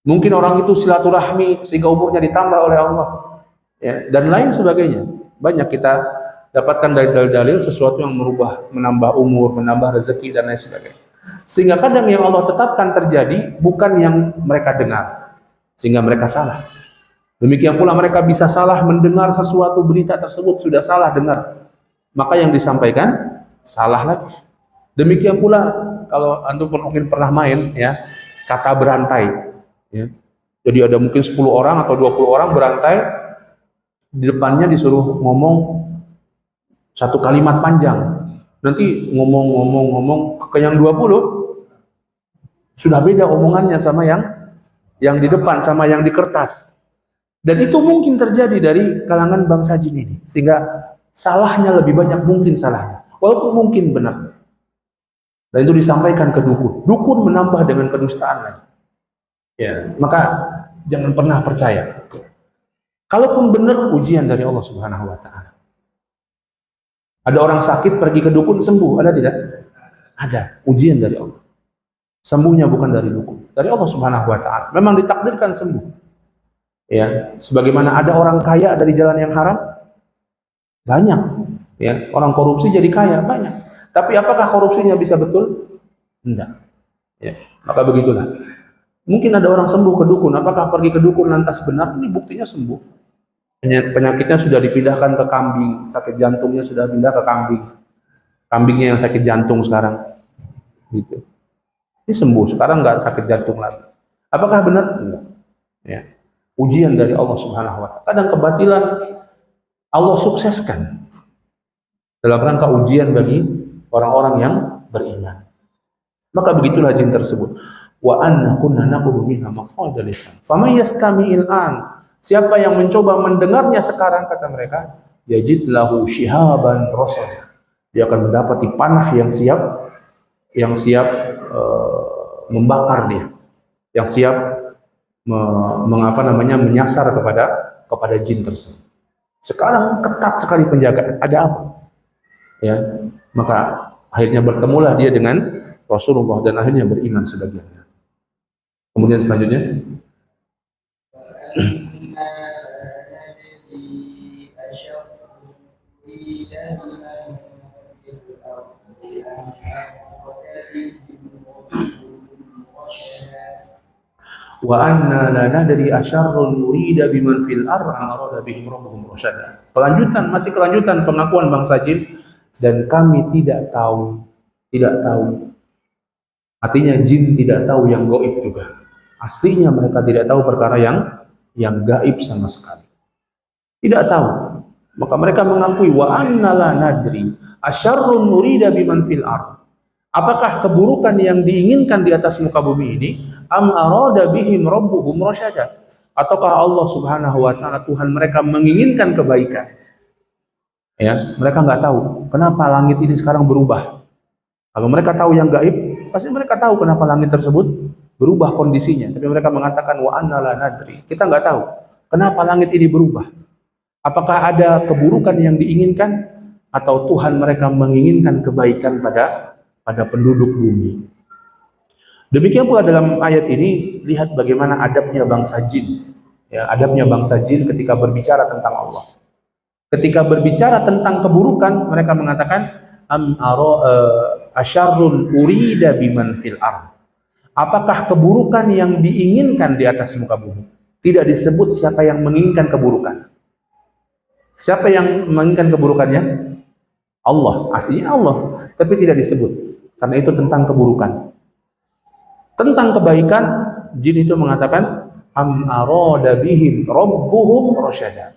Mungkin orang itu silaturahmi sehingga umurnya ditambah oleh Allah. Ya, dan lain sebagainya. Banyak kita dapatkan dari dalil-dalil sesuatu yang merubah, menambah umur, menambah rezeki dan lain sebagainya. Sehingga kadang yang Allah tetapkan terjadi bukan yang mereka dengar, sehingga mereka salah. Demikian pula mereka bisa salah mendengar sesuatu, berita tersebut sudah salah dengar, maka yang disampaikan salah lagi. Demikian pula kalau antum pun mungkin pernah main ya, kata berantai ya. Jadi ada mungkin 10 orang atau 20 orang berantai, di depannya disuruh ngomong satu kalimat panjang. Nanti ngomong ke yang 20 sudah beda omongannya sama yang di depan, sama yang di kertas. Dan itu mungkin terjadi dari kalangan bangsa jin ini. Sehingga salahnya lebih banyak mungkin salahnya. Walaupun mungkin benar. Dan itu disampaikan ke dukun. Dukun menambah dengan kedustaan lagi. Ya, maka jangan pernah percaya. Kalaupun benar, ujian dari Allah Subhanahu wa Ta'ala. Ada orang sakit pergi ke dukun sembuh, ada tidak? Ada, ujian dari Allah. Sembuhnya bukan dari dukun, dari Allah Subhanahu wa Ta'ala. Memang ditakdirkan sembuh. Ya, sebagaimana ada orang kaya dari jalan yang haram, banyak. Ya, orang korupsi jadi kaya, banyak. Tapi apakah korupsinya bisa betul? Enggak. Ya, maka begitulah. Mungkin ada orang sembuh ke dukun, apakah pergi ke dukun lantas benar? Ini buktinya sembuh. Penyakitnya sudah dipindahkan ke kambing, sakit jantungnya sudah pindah ke kambing. Kambingnya yang sakit jantung sekarang. Gitu. Ini sembuh, sekarang nggak sakit jantung lagi. Apakah benar? Enggak. Ya. Ujian dari Allah Subhanahu wa Ta'ala. Kadang kebatilan Allah sukseskan dalam rangka ujian bagi orang-orang yang beriman. Maka begitulah jin tersebut. Wa anna kunna naqudu minha maq'ida lisan. Faman yastami'il an. Siapa yang mencoba mendengarnya sekarang, kata mereka, yajid lahu shihaban rasada. Dia akan mendapati panah yang siap membakar dia, yang siap menyasar kepada jin tersebut. Sekarang ketat sekali penjagaan. Ada apa? Ya, maka akhirnya bertemulah dia dengan Rasulullah dan akhirnya beriman sebagiannya. Kemudian selanjutnya, wa anna la nadri asyarrun urida biman fil ar arada bihim rabbuhum rasyada. Kelanjutan pengakuan bangsa jin, dan kami tidak tahu. Artinya jin tidak tahu yang gaib juga. Aslinya mereka tidak tahu perkara yang gaib sama sekali. Tidak tahu. Maka mereka mengakui wa anna la nadri asyarrun nurida biman fil ard. Apakah keburukan yang diinginkan di atas muka bumi ini am arada bihim rabbuhum rasyada? Ataukah Allah Subhanahu wa taala Tuhan mereka menginginkan kebaikan? Ya, mereka nggak tahu kenapa langit ini sekarang berubah. Kalau mereka tahu yang gaib, pasti mereka tahu kenapa langit tersebut berubah kondisinya. Tapi mereka mengatakan wa anna la nadri. Kita nggak tahu kenapa langit ini berubah. Apakah ada keburukan yang diinginkan atau Tuhan mereka menginginkan kebaikan pada penduduk bumi. Demikian pula dalam ayat ini, lihat bagaimana adabnya bangsa jin. Ya, adabnya bangsa jin ketika berbicara tentang Allah. Ketika berbicara tentang keburukan, mereka mengatakan asyarrun urida biman fil ard. Apakah keburukan yang diinginkan di atas muka bumi? Tidak disebut siapa yang menginginkan keburukan. Siapa yang menginginkan keburukannya? Allah, aslinya Allah, tapi tidak disebut. Karena itu tentang keburukan. Tentang kebaikan, jin itu mengatakan am arada bihim rabbuhum rasyada.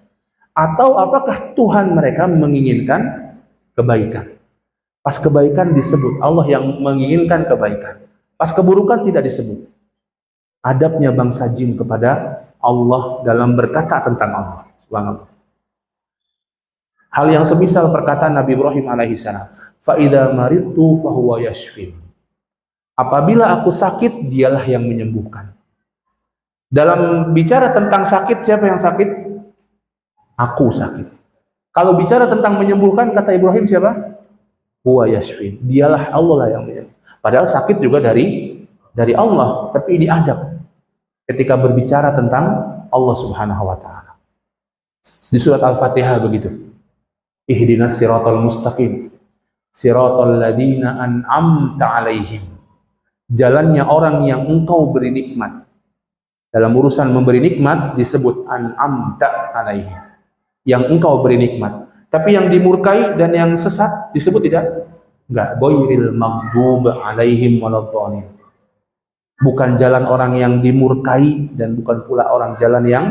Atau apakah Tuhan mereka menginginkan kebaikan? Pas kebaikan disebut Allah yang menginginkan kebaikan. Pas keburukan tidak disebut. Adabnya bangsa jin kepada Allah dalam berkata tentang Allah. Subhanallah. Hal yang semisal perkataan Nabi Ibrahim alaihissalam, fa idza maridtu fa huwa yashfin. Apabila aku sakit, dialah yang menyembuhkan. Dalam bicara tentang sakit, siapa yang sakit? Aku sakit. Kalau bicara tentang menyembuhkan, kata Ibrahim siapa? Huwa yashfin. Dialah Allah lah yang menyembuhkan. Padahal sakit juga dari Allah, tapi ini adab ketika berbicara tentang Allah Subhanahu wa taala. Di surat Al-Fatihah begitu. Ihdinas siratal mustaqim siratal ladzina an'amta 'alaihim. Jalannya orang yang engkau beri nikmat. Dalam urusan memberi nikmat disebut an'amta 'alaihim. Yang engkau beri nikmat. Tapi yang dimurkai dan yang sesat disebut tidak? Enggak, ghairil maghdub 'alaihim waladhdallin. Bukan jalan orang yang dimurkai dan bukan pula orang jalan yang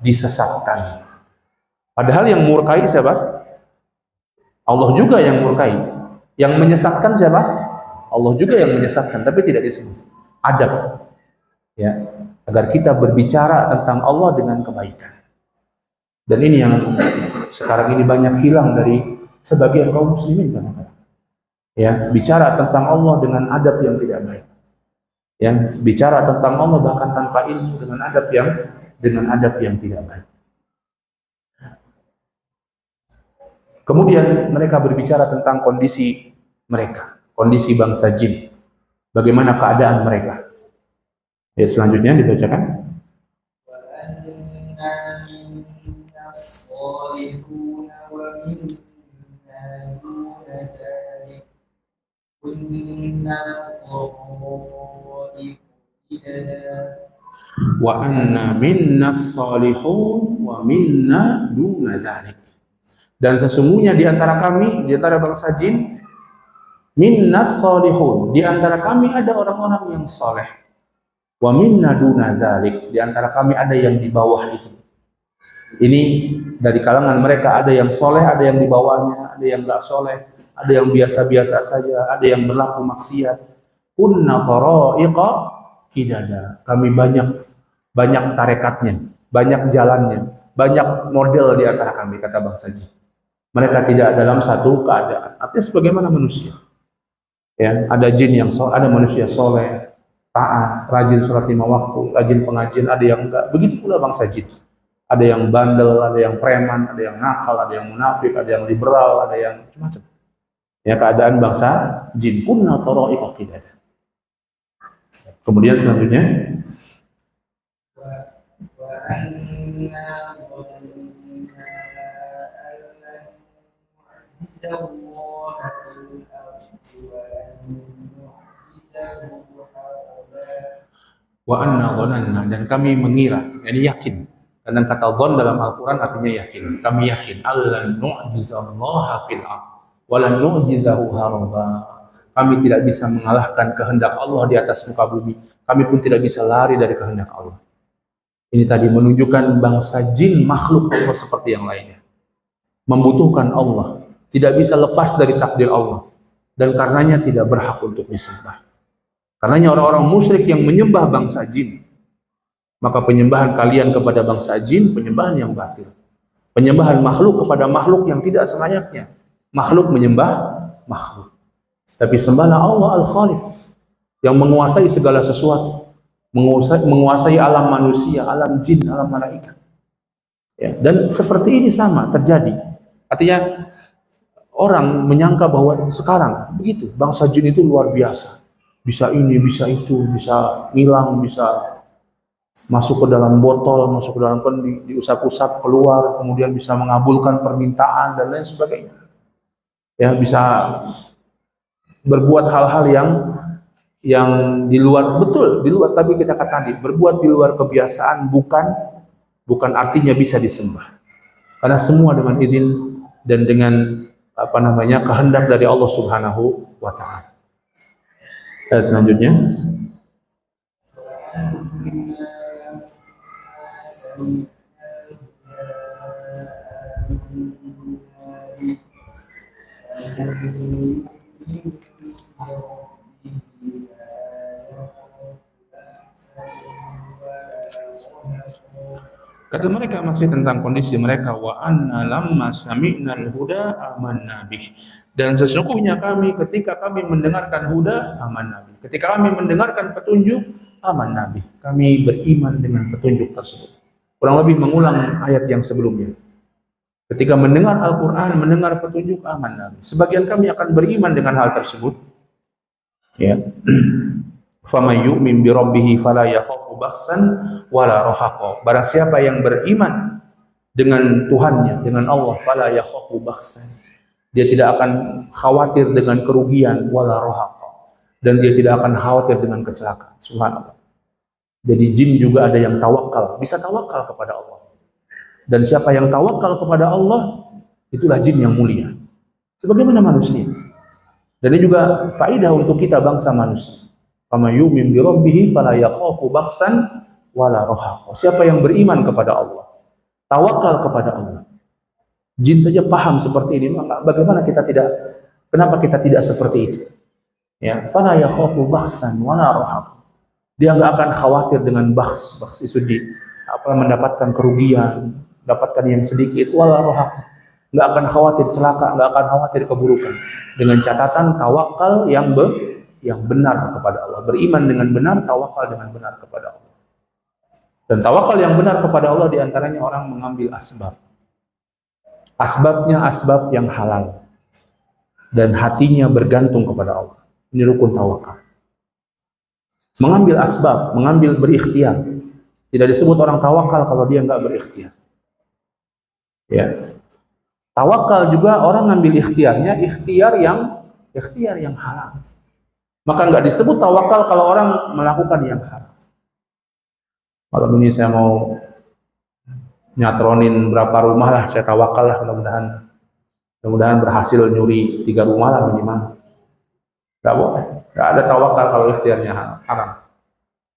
disesatkan. Padahal yang murkai siapa? Allah juga yang murkai. Yang menyesatkan siapa? Allah juga yang menyesatkan, tapi tidak disebut. Adab. Ya, agar kita berbicara tentang Allah dengan kebaikan. Dan ini yang sekarang ini banyak hilang dari sebagian kaum muslimin kadang-kadang. Ya, bicara tentang Allah dengan adab yang tidak baik. Ya, bicara tentang Allah bahkan tanpa ilmu dengan adab yang tidak baik. Kemudian mereka berbicara tentang kondisi mereka, kondisi bangsa jin. Bagaimana keadaan mereka? Ya, selanjutnya dibacakan. Wa anna minnas salihun wa minna duna dzalik. Dan sesungguhnya di antara kami, di antara bangsa jin, minnas salihun, di antara kami ada orang-orang yang saleh. Wa minna duna dzalik, di antara kami ada yang di bawah itu. Ini dari kalangan mereka ada yang soleh, ada yang di bawahnya, ada yang enggak soleh, ada yang biasa-biasa saja, ada yang berlaku maksiat. Kunna tara'iqa kidada. Kami banyak tarekatnya, banyak jalannya, banyak model di antara kami, kata bangsa jin. Mereka tidak dalam satu keadaan. Artinya sebagaimana manusia. Ya, ada jin yang soleh, ada manusia soleh, taat, rajin sholat 5 waktu, rajin pengajian, ada yang enggak. Begitu pula bangsa jin. Ada yang bandel, ada yang preman, ada yang nakal, ada yang munafik, ada yang liberal, ada yang macam-macam. Ya, keadaan bangsa jin. Kunna tara'iqa qidada. Kemudian selanjutnya wa anna dhananna, dan kami mengira, yani yakin. Dan kata dhon dalam Al-Quran artinya yakin. Kami yakin allan nu'jizallaha fil ardh wa lan nu'jizahu haraba. Kami tidak bisa mengalahkan kehendak Allah di atas muka bumi. Kami pun tidak bisa lari dari kehendak Allah. Ini tadi menunjukkan bangsa jin makhluk Allah seperti yang lainnya. membutuhkan Allah, tidak bisa lepas dari takdir Allah, dan karenanya tidak berhak untuk disembah. Karenanya orang-orang musyrik yang menyembah bangsa jin, maka penyembahan kalian kepada bangsa jin penyembahan yang batil. Penyembahan makhluk kepada makhluk yang tidak selayaknya. Makhluk menyembah makhluk. Tapi sembahlah Allah Al-Khaliq yang menguasai segala sesuatu, menguasai alam manusia, alam jin, alam malaikat. Ya, dan seperti ini sama terjadi. Artinya orang menyangka bahwa sekarang begitu, bangsa jin itu luar biasa. Bisa ini, bisa itu, bisa ngilang, bisa masuk ke dalam botol, masuk ke dalam diusap-usap keluar, kemudian bisa mengabulkan permintaan dan lain sebagainya. Ya, bisa berbuat hal-hal yang di luar, betul, di luar, tapi kita kata tadi, berbuat di luar kebiasaan bukan artinya bisa disembah. Karena semua dengan izin dan dengan kehendak dari Allah Subhanahu wa taala. Selanjutnya kata mereka masih tentang kondisi mereka, wa anna lamma sami'nal huda amanna bih. Dan sesungguhnya kami ketika kami mendengarkan huda amanna bih. Ketika kami mendengarkan petunjuk amanna bih. Kami beriman dengan petunjuk tersebut. Kurang lebih mengulang ayat yang sebelumnya. Ketika mendengar Al-Qur'an, mendengar petunjuk amanna bih. Sebagian kami akan beriman dengan hal tersebut. Ya. Faman yu'min bi rabbih fala yakhafu bakhsan wala rahaqa. Barang siapa yang beriman dengan Tuhannya, dengan Allah, fala yakhafu bakhsan. Dia tidak akan khawatir dengan kerugian wala rahaqa. Dan dia tidak akan khawatir dengan kecelakaan. Subhanallah. Jadi jin juga ada yang tawakal, bisa tawakal kepada Allah. Dan siapa yang tawakal kepada Allah, itulah jin yang mulia. Sebagaimana manusia. Dan ini juga faedah untuk kita bangsa manusia. Fama yu'min bi rabbih fala yakhafu bakhsan wala rahaqa. Siapa yang beriman kepada Allah, tawakal kepada Allah. Jin saja paham seperti ini, maka bagaimana kenapa kita tidak seperti itu? Ya, fala yakhafu bakhsan wala rahaqa. Dia enggak akan khawatir dengan bakhs itu mendapatkan kerugian, mendapatkan yang sedikit, wala rahaqa. Enggak akan khawatir celaka, enggak akan khawatir keburukan. Dengan catatan tawakal yang benar kepada Allah, beriman dengan benar, tawakal dengan benar kepada Allah. Dan tawakal yang benar kepada Allah diantaranya orang mengambil asbab. Asbabnya asbab yang halal. Dan hatinya bergantung kepada Allah. Ini rukun tawakal. Mengambil asbab, mengambil berikhtiar. Tidak disebut orang tawakal kalau dia enggak berikhtiar. Ya. Tawakal juga orang ngambil ikhtiarnya, ikhtiar yang halal. Maka nggak disebut tawakal kalau orang melakukan yang haram. Malam ini saya mau nyatronin berapa rumah lah, saya tawakal lah, mudah-mudahan berhasil nyuri 3 rumah lah minimal. Nggak boleh, nggak ada tawakal kalau ikhtiarnya haram.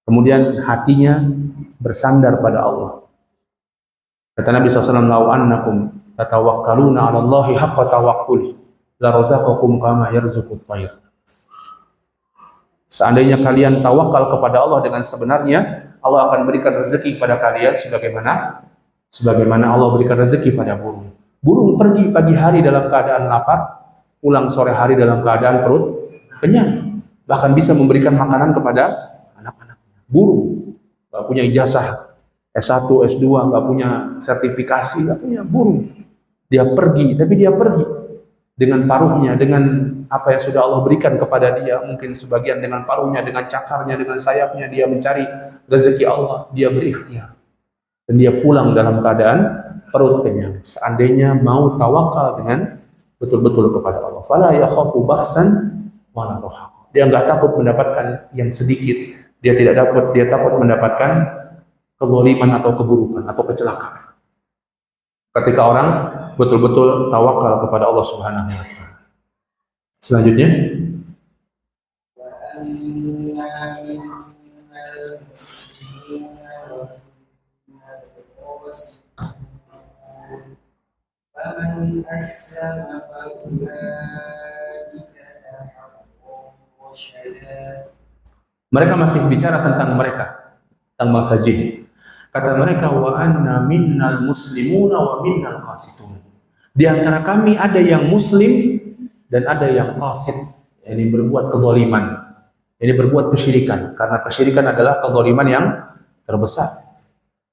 Kemudian hatinya bersandar pada Allah. Kata Nabi SAW, "Lau annakum tatawakkaluna 'ala Allahi haqqa tawakkuli, la razaqakum kama yarzuqut tayr." Seandainya kalian tawakal kepada Allah dengan sebenarnya, Allah akan berikan rezeki pada kalian sebagaimana Allah berikan rezeki pada burung. Burung pergi pagi hari dalam keadaan lapar, pulang sore hari dalam keadaan perut kenyang. Bahkan bisa memberikan makanan kepada anak-anaknya. Burung, nggak punya ijazah S1, S2, nggak punya sertifikasi, nggak punya, burung. Dia pergi, tapi dia pergi dengan paruhnya, dengan apa yang sudah Allah berikan kepada dia, mungkin sebagian dengan paruhnya, dengan cakarnya, dengan sayapnya, dia mencari rezeki Allah, dia berikhtiar. Dan dia pulang dalam keadaan perut kenyang. Seandainya mau tawakal dengan betul-betul kepada Allah. Fala yakhafu bakhsan wala rahaqa. Dia enggak takut mendapatkan yang sedikit, dia takut mendapatkan kezaliman atau keburukan atau kecelakaan. Ketika orang betul-betul tawakal kepada Allah Subhanahu wa taala. Selanjutnya, فمن أسلم فأولئك تحروا رشدا. Mereka masih bicara tentang mereka, tentang bangsa jin. Kata mereka, wa anna minnal muslimuna wa minnal qasitun. Di antara kami ada yang muslim dan ada yang qasit, ini berbuat kezaliman, ini berbuat kesyirikan, karena kesyirikan adalah kezaliman yang terbesar.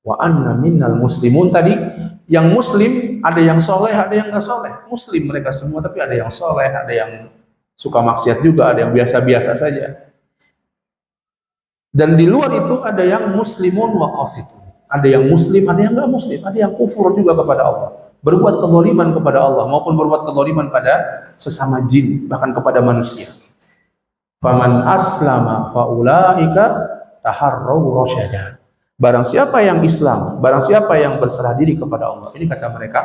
Wa anna minnal muslimun tadi, yang muslim ada yang soleh, ada yang nggak soleh. Muslim mereka semua, tapi ada yang soleh, ada yang suka maksiat juga, ada yang biasa-biasa saja. Dan di luar itu ada yang muslimun wa qasitun. Ada yang muslim, ada yang enggak muslim, ada yang kufur juga kepada Allah. Berbuat kezaliman kepada Allah maupun berbuat kezaliman pada sesama jin, bahkan kepada manusia. Faman aslama faulaika taharraw rasyada. Barang siapa yang Islam, barang siapa yang berserah diri kepada Allah. Ini kata mereka,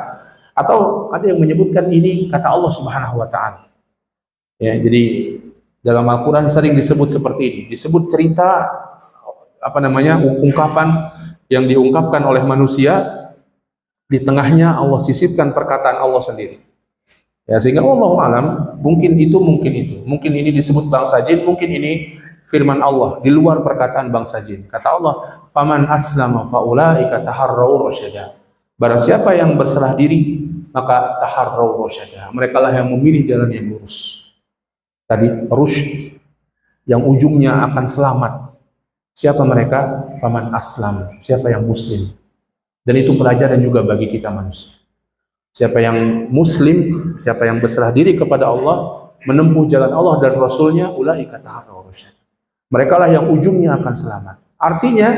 atau ada yang menyebutkan ini kata Allah Subhanahu wa taala. Ya, jadi dalam Al-Qur'an sering disebut seperti ini, disebut cerita ungkapan yang diungkapkan oleh manusia, di tengahnya Allah sisipkan perkataan Allah sendiri. Ya, sehingga Wallahu alam, mungkin itu, mungkin ini disebut bangsa jin, mungkin ini firman Allah di luar perkataan bangsa jin. Kata Allah, faman aslama faulaika taharraw rasyada. Barang siapa yang berserah diri, maka taharraw rasyada. Mereka lah yang memilih jalan yang lurus. Tadi rusyd, yang ujungnya akan selamat. Siapa mereka? Faman aslam, siapa yang muslim. Dan itu pelajaran juga bagi kita manusia. Siapa yang muslim, siapa yang berserah diri kepada Allah, menempuh jalan Allah dan Rasulnya, ulaika taharraw rasyad. Mereka lah yang ujungnya akan selamat. Artinya,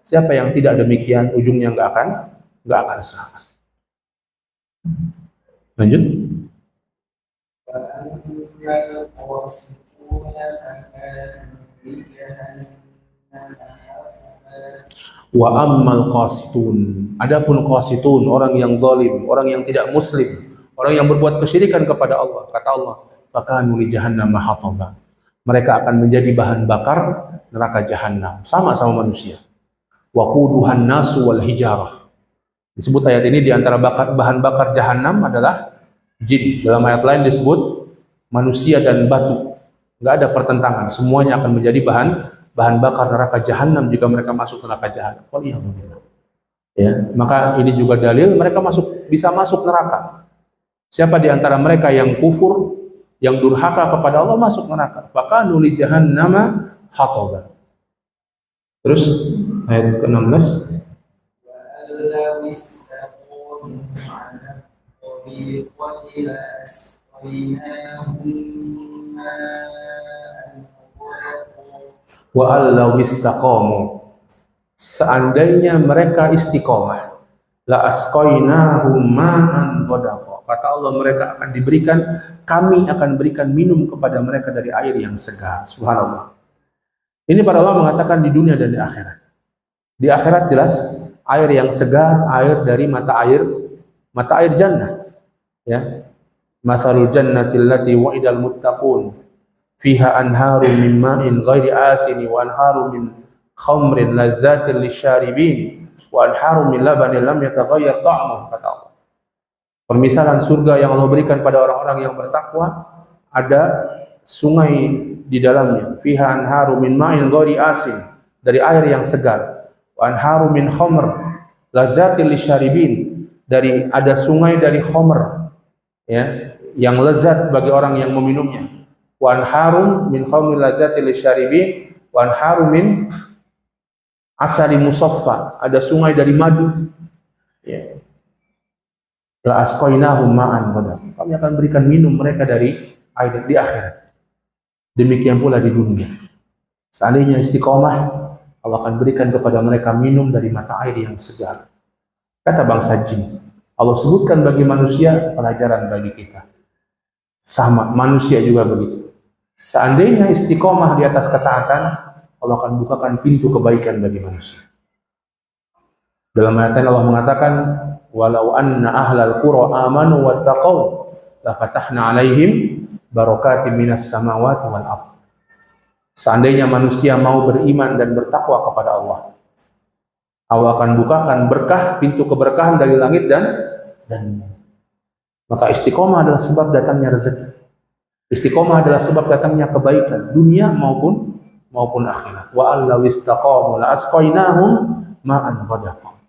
siapa yang tidak demikian, ujungnya nggak akan selamat. Lanjut. Wa ammal qasitun, adapun qasitun, orang yang zalim, orang yang tidak muslim, orang yang berbuat kesyirikan kepada Allah, kata Allah, fakanu li jahannam hataba. Mereka akan menjadi bahan bakar neraka jahanam, sama-sama manusia. Wa quduhan nasu wal hijarah. Disebut ayat ini di antara bahan bakar jahanam adalah jin. Dalam ayat lain disebut manusia dan batu. Enggak ada pertentangan, semuanya akan menjadi bahan bakar neraka jahanam jika mereka masuk neraka jahanam. Ya, maka ini juga dalil mereka bisa masuk neraka. Siapa di antara mereka yang kufur, yang durhaka kepada Allah, masuk neraka. Fakanu li jahannama hataba. Terus ayat ke-16. Wa allaw istaqamu, seandainya mereka istiqomah, la asqainahum ma'an ghadaqa. Kata Allah, mereka akan diberikan, kami akan berikan minum kepada mereka dari air yang segar. Subhanallah. Ini para ulama mengatakan di dunia dan di akhirat. Di akhirat jelas air yang segar, air dari mata air jannah. Ya. Mathalul jannati allati wa'idal muttaqun fiha anharu min ma'in ghairi asini wa anharu min khamrin ladzatin lisyaribin wa anharu min labanin lam yataghayyar ta'muhu, kata Allah. Permisalan surga yang Allah berikan pada orang-orang yang bertakwa, ada sungai di dalamnya, fiha anharu min ma'in ghairi asin, dari air yang segar, wa anharu min khamr ladzatin lisyaribin, dari ada sungai dari khamr, ya, yang lezat bagi orang yang meminumnya. Wa anharum min khamrin ladzatin lisyaribin wa anharum min asali musaffa, ada sungai dari madu. Ya. La asqainahum ma'an ghadaqa. Kami akan berikan minum mereka dari air di akhirat. Demikian pula di dunia. Seandainya istiqomah, Allah akan berikan kepada mereka minum dari mata air yang segar. Kata bangsa jin, Allah sebutkan bagi manusia, pelajaran bagi kita. Sama, manusia juga begitu. Seandainya istiqomah di atas ketaatan, Allah akan bukakan pintu kebaikan bagi manusia. Dalam ayat Allah mengatakan, walau anna ahlal qura amanu wattaqau la fatahna alaihim barakatim minas samawati wal ardh. Seandainya manusia mau beriman dan bertakwa kepada Allah, Allah akan bukakan berkah, pintu keberkahan dari langit dan bumi. Maka istiqomah adalah sebab datangnya rezeki. Istiqomah adalah sebab datangnya kebaikan dunia maupun akhirat. Wa allaw istaqamu la asqainahum ma'an ghadaqa.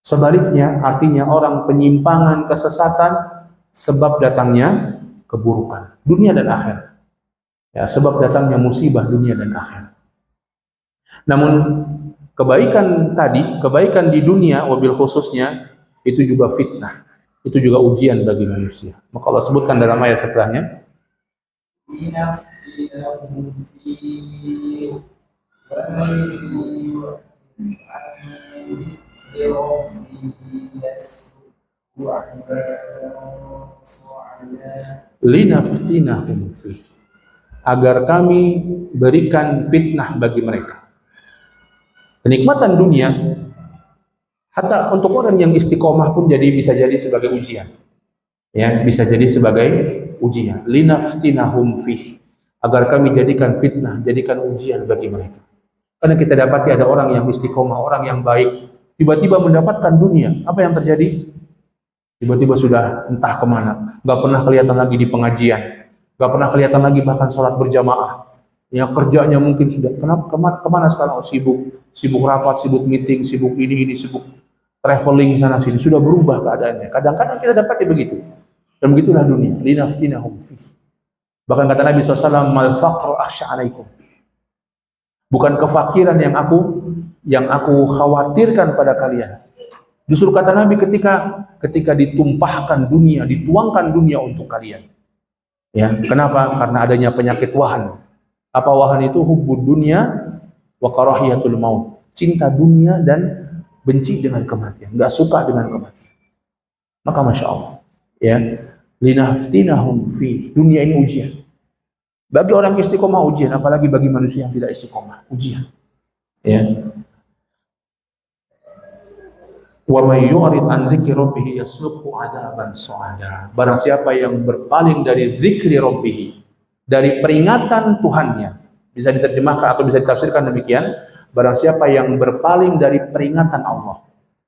Sebaliknya, artinya orang penyimpangan kesesatan sebab datangnya keburukan dunia dan akhirat. Ya, sebab datangnya musibah dunia dan akhirat. Namun kebaikan tadi, kebaikan di dunia wabil khususnya itu juga fitnah, itu juga ujian bagi manusia. Maka Allah sebutkan dalam ayat setelahnya, لنفتنهم فيه ومن linaftinahum fih, agar kami berikan fitnah bagi mereka. Kenikmatan dunia, hatta untuk orang yang istiqomah pun bisa jadi sebagai ujian. Ya, bisa jadi sebagai ujian. Linaftinahum fih, agar kami jadikan fitnah, jadikan ujian bagi mereka. Karena kita dapati ada orang yang istiqomah, orang yang baik, tiba-tiba mendapatkan dunia. Apa yang terjadi? Tiba-tiba sudah entah kemana, nggak pernah kelihatan lagi di pengajian, nggak pernah kelihatan lagi bahkan sholat berjamaah. Ya, kerjanya mungkin sudah kemana sekarang? Oh, sibuk rapat, sibuk meeting, sibuk ini, sibuk traveling sana sini. Sudah berubah keadaannya. Kadang-kadang kita dapati begitu. Dan begitulah dunia. Linaftinahum fih. Bahkan kata Nabi SAW, mal faqru akhsha alaikum. Bukan kefakiran yang aku khawatirkan pada kalian. Justru kata Nabi ketika ditumpahkan dunia, dituangkan dunia untuk kalian. Ya, kenapa? Karena adanya penyakit wahan. Apa wahan itu? Hubbud dunya wa karahiyatul maut. Cinta dunia dan benci dengan kematian, enggak suka dengan kematian. Maka Masya Allah, ya, linaftinahum fi, dunia ini ujian. Bagi orang istiqomah ujian, apalagi bagi manusia yang tidak istiqomah, ujian. Ya. Wa may yu'rid an dzikri rabbih yaslukhu 'adaban su'ada. Barang siapa yang berpaling dari zikri rabbih, dari peringatan Tuhannya, bisa diterjemahkan atau bisa ditafsirkan demikian, barang siapa yang berpaling dari peringatan Allah.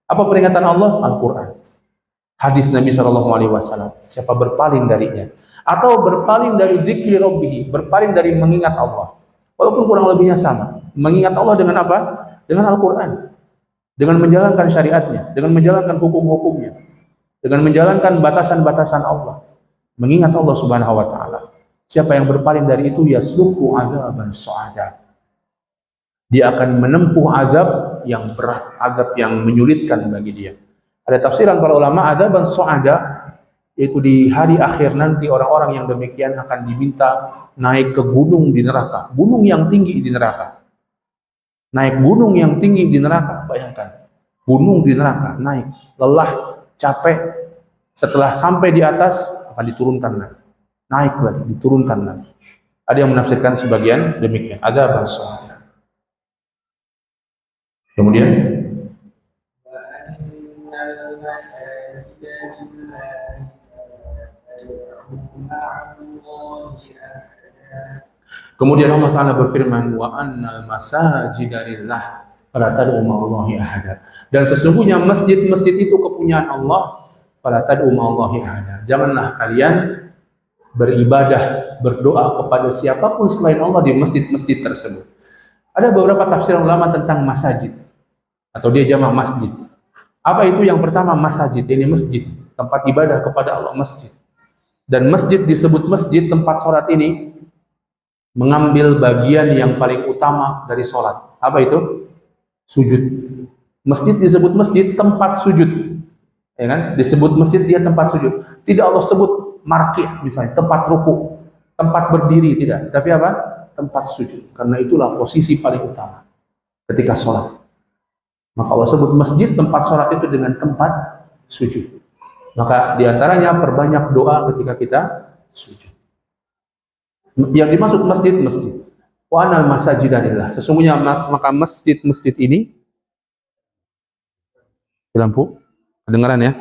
Apa peringatan Allah? Al-Qur'an. Hadis Nabi SAW. Siapa berpaling darinya atau berpaling dari zikri rabbih, berpaling dari mengingat Allah. Walaupun kurang lebihnya sama. Mengingat Allah dengan apa? Dengan Al-Qur'an. Dengan menjalankan syariatnya, dengan menjalankan hukum-hukumnya, dengan menjalankan batasan-batasan Allah. Mengingat Allah Subhanahu wa taala. Siapa yang berpaling dari itu, yasluku adzaban su'ada. Dia akan menempuh azab yang berat, azab yang menyulitkan bagi dia. Ada tafsiran para ulama, adzaban su'ada, yaitu di hari akhir nanti orang-orang yang demikian akan diminta naik ke gunung di neraka, gunung yang tinggi di neraka. Naik gunung yang tinggi di neraka, bayangkan. Gunung di neraka, naik, lelah, capek. Setelah sampai di atas, akan diturunkan lagi. Naik lagi, diturunkan lagi. Ada yang menafsirkan sebagian demikian. Adzaban su'ada. Kemudian, kemudian Allah Ta'ala berfirman, wa annal masajida lillah fala tad'u ma'allahi ahada. Dan sesungguhnya masjid-masjid itu kepunyaan Allah, fala tad'u ma'allahi ahada. Janganlah kalian beribadah, berdoa kepada siapapun selain Allah di masjid-masjid tersebut. Ada beberapa tafsiran ulama tentang masajid, atau dia jamak masjid. Apa itu? Yang pertama, masajid, ini masjid, tempat ibadah kepada Allah, masjid. Dan masjid disebut masjid, tempat sholat ini mengambil bagian yang paling utama dari sholat. Apa itu? Sujud. Masjid disebut masjid, tempat sujud. Ya kan? Disebut masjid, dia tempat sujud. Tidak Allah sebut marki, misalnya tempat ruku, tempat berdiri, tidak. Tapi apa? Tempat sujud. Karena itulah posisi paling utama ketika sholat. Maka Allah sebut masjid, tempat sholat itu dengan tempat sujud. Maka diantaranya perbanyak doa ketika kita sujud. Yang dimaksud masjid, masjid. Wa anal masajida lillah. Sesungguhnya maka masjid-masjid ini, di lampu, kedengaran ya?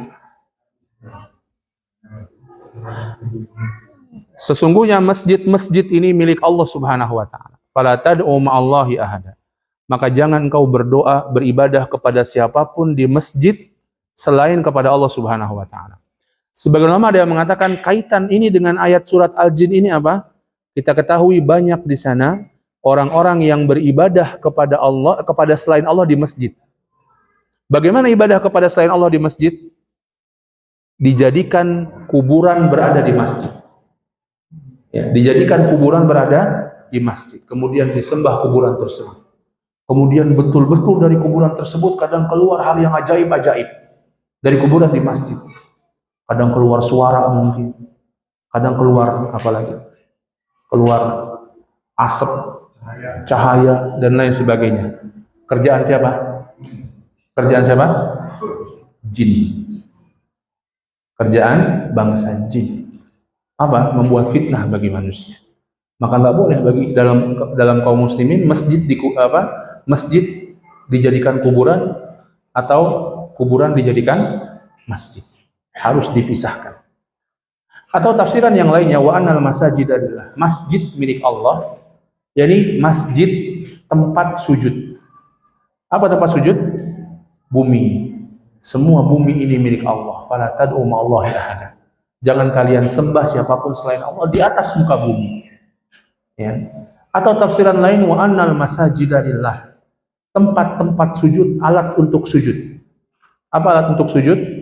Sesungguhnya masjid-masjid ini milik Allah Subhanahu wa taala. Fala tad'u ma'allahi ahada. Maka jangan engkau berdoa, beribadah kepada siapapun di masjid selain kepada Allah Subhanahu wa taala. Sebagian ulama ada yang mengatakan kaitan ini dengan ayat surat Al-Jin ini apa? Kita ketahui banyak di sana orang-orang yang beribadah kepada Allah, kepada selain Allah di masjid. Bagaimana ibadah kepada selain Allah di masjid? Dijadikan kuburan berada di masjid. Ya, dijadikan kuburan berada di masjid. Kemudian disembah kuburan tersebut. Kemudian betul-betul dari kuburan tersebut kadang keluar hal yang ajaib-ajaib dari kuburan di masjid. Kadang keluar suara mungkin, kadang keluar apa lagi? Keluar asap, cahaya dan lain sebagainya. Kerjaan siapa? Kerjaan siapa? Jin. Kerjaan bangsa jin. Apa? Membuat fitnah bagi manusia. Maka nggak boleh bagi dalam kaum muslimin masjid dijadikan kuburan atau kuburan dijadikan masjid. Harus dipisahkan. Atau tafsiran yang lainnya, wa annal masajid adalah masjid milik Allah, yakni masjid tempat sujud. Apa tempat sujud? Bumi. Semua bumi ini milik Allah. Fala tad'u ma'allahi ahada. Jangan kalian sembah siapapun selain Allah di atas muka bumi. Ya. Atau tafsiran lain, wa annal masajid adalah tempat-tempat sujud, alat untuk sujud. Apa alat untuk sujud?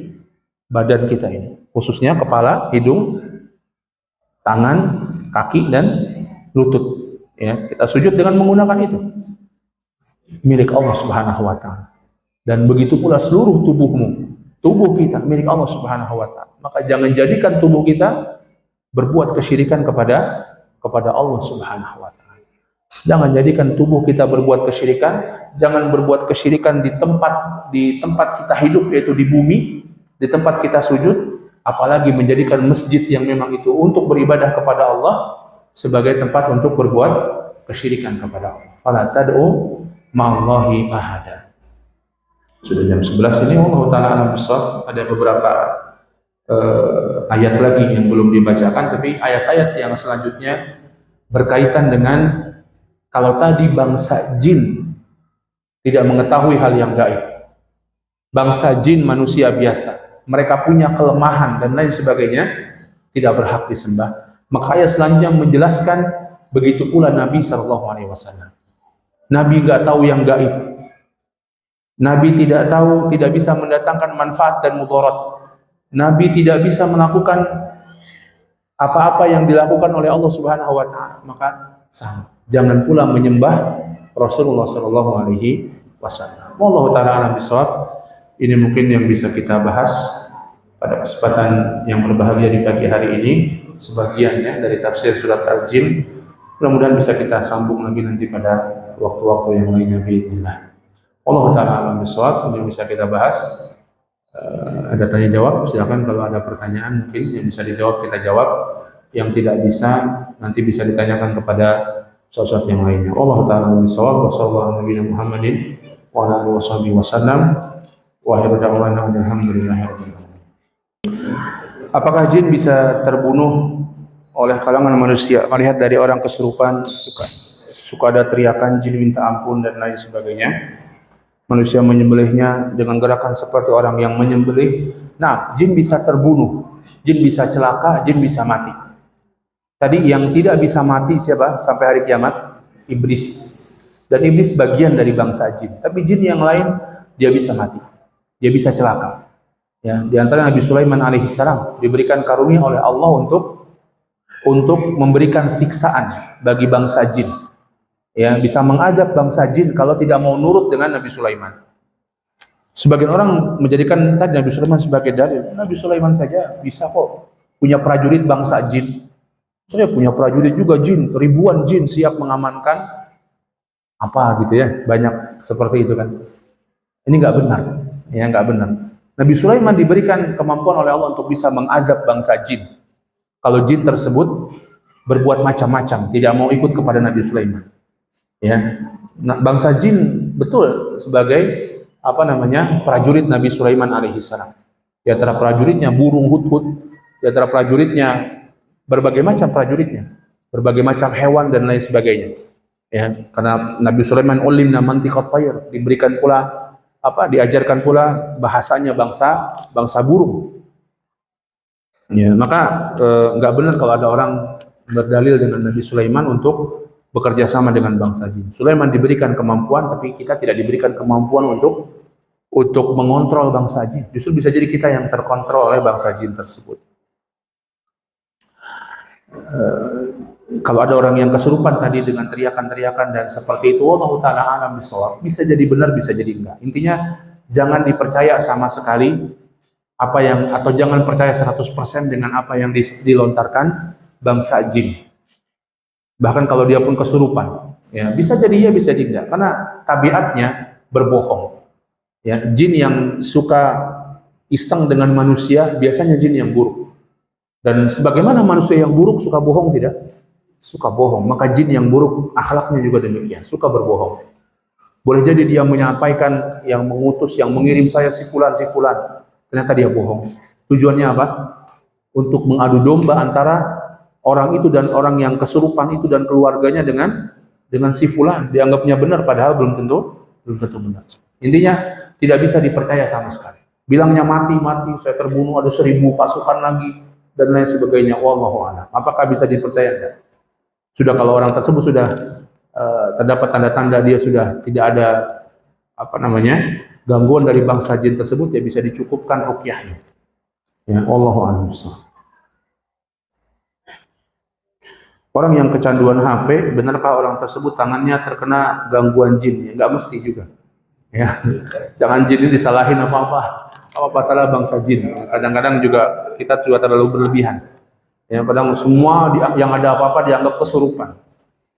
Badan kita ini, khususnya kepala, hidung, tangan, kaki, dan lutut. Ya, kita sujud dengan menggunakan itu. Milik Allah Subhanahu wa Ta'ala. Dan begitu pula seluruh tubuhmu, tubuh kita milik Allah Subhanahu wa Ta'ala. Maka jangan jadikan tubuh kita berbuat kesyirikan kepada Allah Subhanahu wa Ta'ala. Jangan jadikan tubuh kita berbuat kesyirikan, jangan berbuat kesyirikan di tempat kita hidup, yaitu di bumi, di tempat kita sujud, apalagi menjadikan masjid yang memang itu untuk beribadah kepada Allah sebagai tempat untuk berbuat kesyirikan kepada Allah. Fala tad'u ma'allahi ahada. Sudah jam 11 ini, Allah Ta'ala alam besar. Ada beberapa ayat lagi yang belum dibacakan, tapi ayat-ayat yang selanjutnya berkaitan dengan kalau tadi bangsa jin tidak mengetahui hal yang gaib. Bangsa jin manusia biasa. Mereka punya kelemahan dan lain sebagainya, tidak berhak disembah. Maka ayat selanjutnya menjelaskan begitu pula Nabi SAW. Nabi nggak tahu yang gaib. Nabi tidak tahu, tidak bisa mendatangkan manfaat dan mudarat. Nabi tidak bisa melakukan apa-apa yang dilakukan oleh Allah Subhanahu wa Ta'ala. Maka jangan pula menyembah Rasulullah SAW. Wallahu ta'ala a'lam bishawab. Ini mungkin yang bisa kita bahas pada kesempatan yang berbahagia di pagi hari ini, sebagiannya dari tafsir surat Al-Jin. Mudah-mudahan bisa kita sambung lagi nanti pada waktu-waktu yang lainnya biidznillah. Allah Ta'ala alam bishawab. Ini bisa kita bahas. Ada tanya jawab, silakan kalau ada pertanyaan mungkin yang bisa dijawab kita jawab, yang tidak bisa nanti bisa ditanyakan kepada sosok yang lainnya. Allah Ta'ala alam bishawab. Wassallallahu ala Muhammadin wa ala alihi wasallam. Wa akhiru da'wana alhamdulillahirabbil alamin. Apakah jin bisa terbunuh oleh kalangan manusia? Melihat dari orang kesurupan suka ada teriakan jin minta ampun dan lain sebagainya. Manusia menyembelihnya dengan gerakan seperti orang yang menyembelih. Nah, jin bisa terbunuh, jin bisa celaka, jin bisa mati. Tadi yang tidak bisa mati siapa sampai hari kiamat? Iblis. Dan iblis bagian dari bangsa jin. Tapi jin yang lain dia bisa mati. Dia bisa celaka. Ya, di antara Nabi Sulaiman alaihissalam diberikan karunia oleh Allah untuk memberikan siksaan bagi bangsa jin. Ya, bisa mengazab bangsa jin kalau tidak mau nurut dengan Nabi Sulaiman. Sebagian orang menjadikan tadi Nabi Sulaiman sebagai dalil. Nabi Sulaiman saja bisa kok punya prajurit bangsa jin. Saya punya prajurit juga jin, ribuan jin siap mengamankan apa gitu ya, banyak seperti itu kan. Ini nggak benar. Ya, nggak benar. Nabi Sulaiman diberikan kemampuan oleh Allah untuk bisa mengazab bangsa jin. Kalau jin tersebut berbuat macam-macam, tidak mau ikut kepada Nabi Sulaiman. Ya, nah, bangsa jin betul sebagai prajurit Nabi Sulaiman alaihissalam. Di antara prajuritnya burung hudhud, di antara prajuritnya berbagai macam prajuritnya, berbagai macam hewan dan lain sebagainya. Ya, karena Nabi Sulaiman ulimna mantiqat tayr, diberikan pula diajarkan pula bahasanya bangsa burung. Ya, maka nggak benar kalau ada orang berdalil dengan Nabi Sulaiman untuk bekerja sama dengan bangsa jin. Sulaiman diberikan kemampuan, tapi kita tidak diberikan kemampuan untuk mengontrol bangsa jin. Justru bisa jadi kita yang terkontrol oleh bangsa jin tersebut. Kalau ada orang yang kesurupan tadi dengan teriakan-teriakan dan seperti itu, wallahu taala alam bisawab, bisa jadi benar, bisa jadi enggak. Intinya jangan dipercaya sama sekali apa yang, atau jangan percaya 100% dengan apa yang dilontarkan bangsa jin. Bahkan kalau dia pun kesurupan, ya bisa jadi ya, bisa jadi enggak, karena tabiatnya berbohong. Ya, jin yang suka iseng dengan manusia biasanya jin yang buruk. Dan sebagaimana manusia yang buruk suka bohong, tidak? Suka bohong. Maka jin yang buruk akhlaknya juga demikian, suka berbohong. Boleh jadi dia menyampaikan, yang mengutus, yang mengirim saya si fulan, ternyata dia bohong. Tujuannya apa? Untuk mengadu domba antara orang itu dan orang yang kesurupan itu dan keluarganya dengan si fulan. Dianggapnya benar padahal belum tentu benar. Intinya tidak bisa dipercaya sama sekali. Bilangnya mati, saya terbunuh, ada 1000 pasukan lagi dan lain sebagainya. Wallahu a'lam. Apakah bisa dipercaya? Enggak? Sudah kalau orang tersebut sudah terdapat tanda-tanda dia sudah tidak ada gangguan dari bangsa jin tersebut, ya bisa dicukupkan ruqyahnya. Ya, wallahu a'lam. Orang yang kecanduan HP, benarkah orang tersebut tangannya terkena gangguan jin? Ya, enggak mesti juga. Ya, jangan jin ini disalahin apa salah bangsa jin. Kadang-kadang juga kita juga terlalu berlebihan. Ya, kadang semua yang ada apa-apa dianggap kesurupan.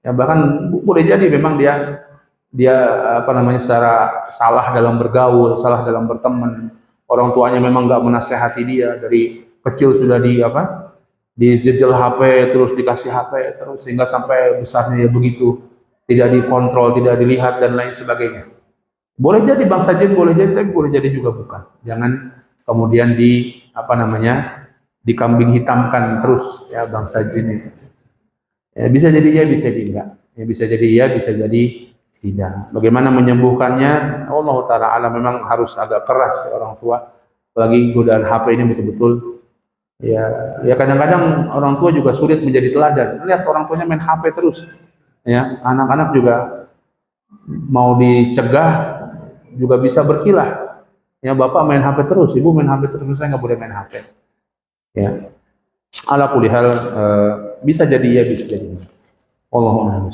Ya, bahkan boleh jadi memang dia secara salah dalam bergaul, salah dalam berteman. Orang tuanya memang nggak menasehati dia, dari kecil sudah dijejel HP, terus dikasih HP terus, sehingga sampai besarnya ya begitu, tidak dikontrol, tidak dilihat dan lain sebagainya. Boleh jadi bangsa jin, boleh jadi, tapi boleh jadi juga bukan. Jangan kemudian dikambing hitamkan terus ya bangsa jin itu. Ya, bisa jadi ya, bisa jadi enggak. Ya, bisa jadi ya, bisa jadi tidak. Bagaimana menyembuhkannya? Allah Ta'ala alam. Memang harus agak keras ya orang tua. Apalagi godaan HP ini betul-betul. Ya kadang-kadang orang tua juga sulit menjadi teladan. Lihat orang tuanya main HP terus. Ya, anak-anak juga mau dicegah juga bisa berkilah. Ya, bapak main HP terus, ibu main HP terus, saya nggak boleh main HP. Ya, ala kulli hal, bisa jadi ya, bisa jadi enggak. Wallahu a'lam.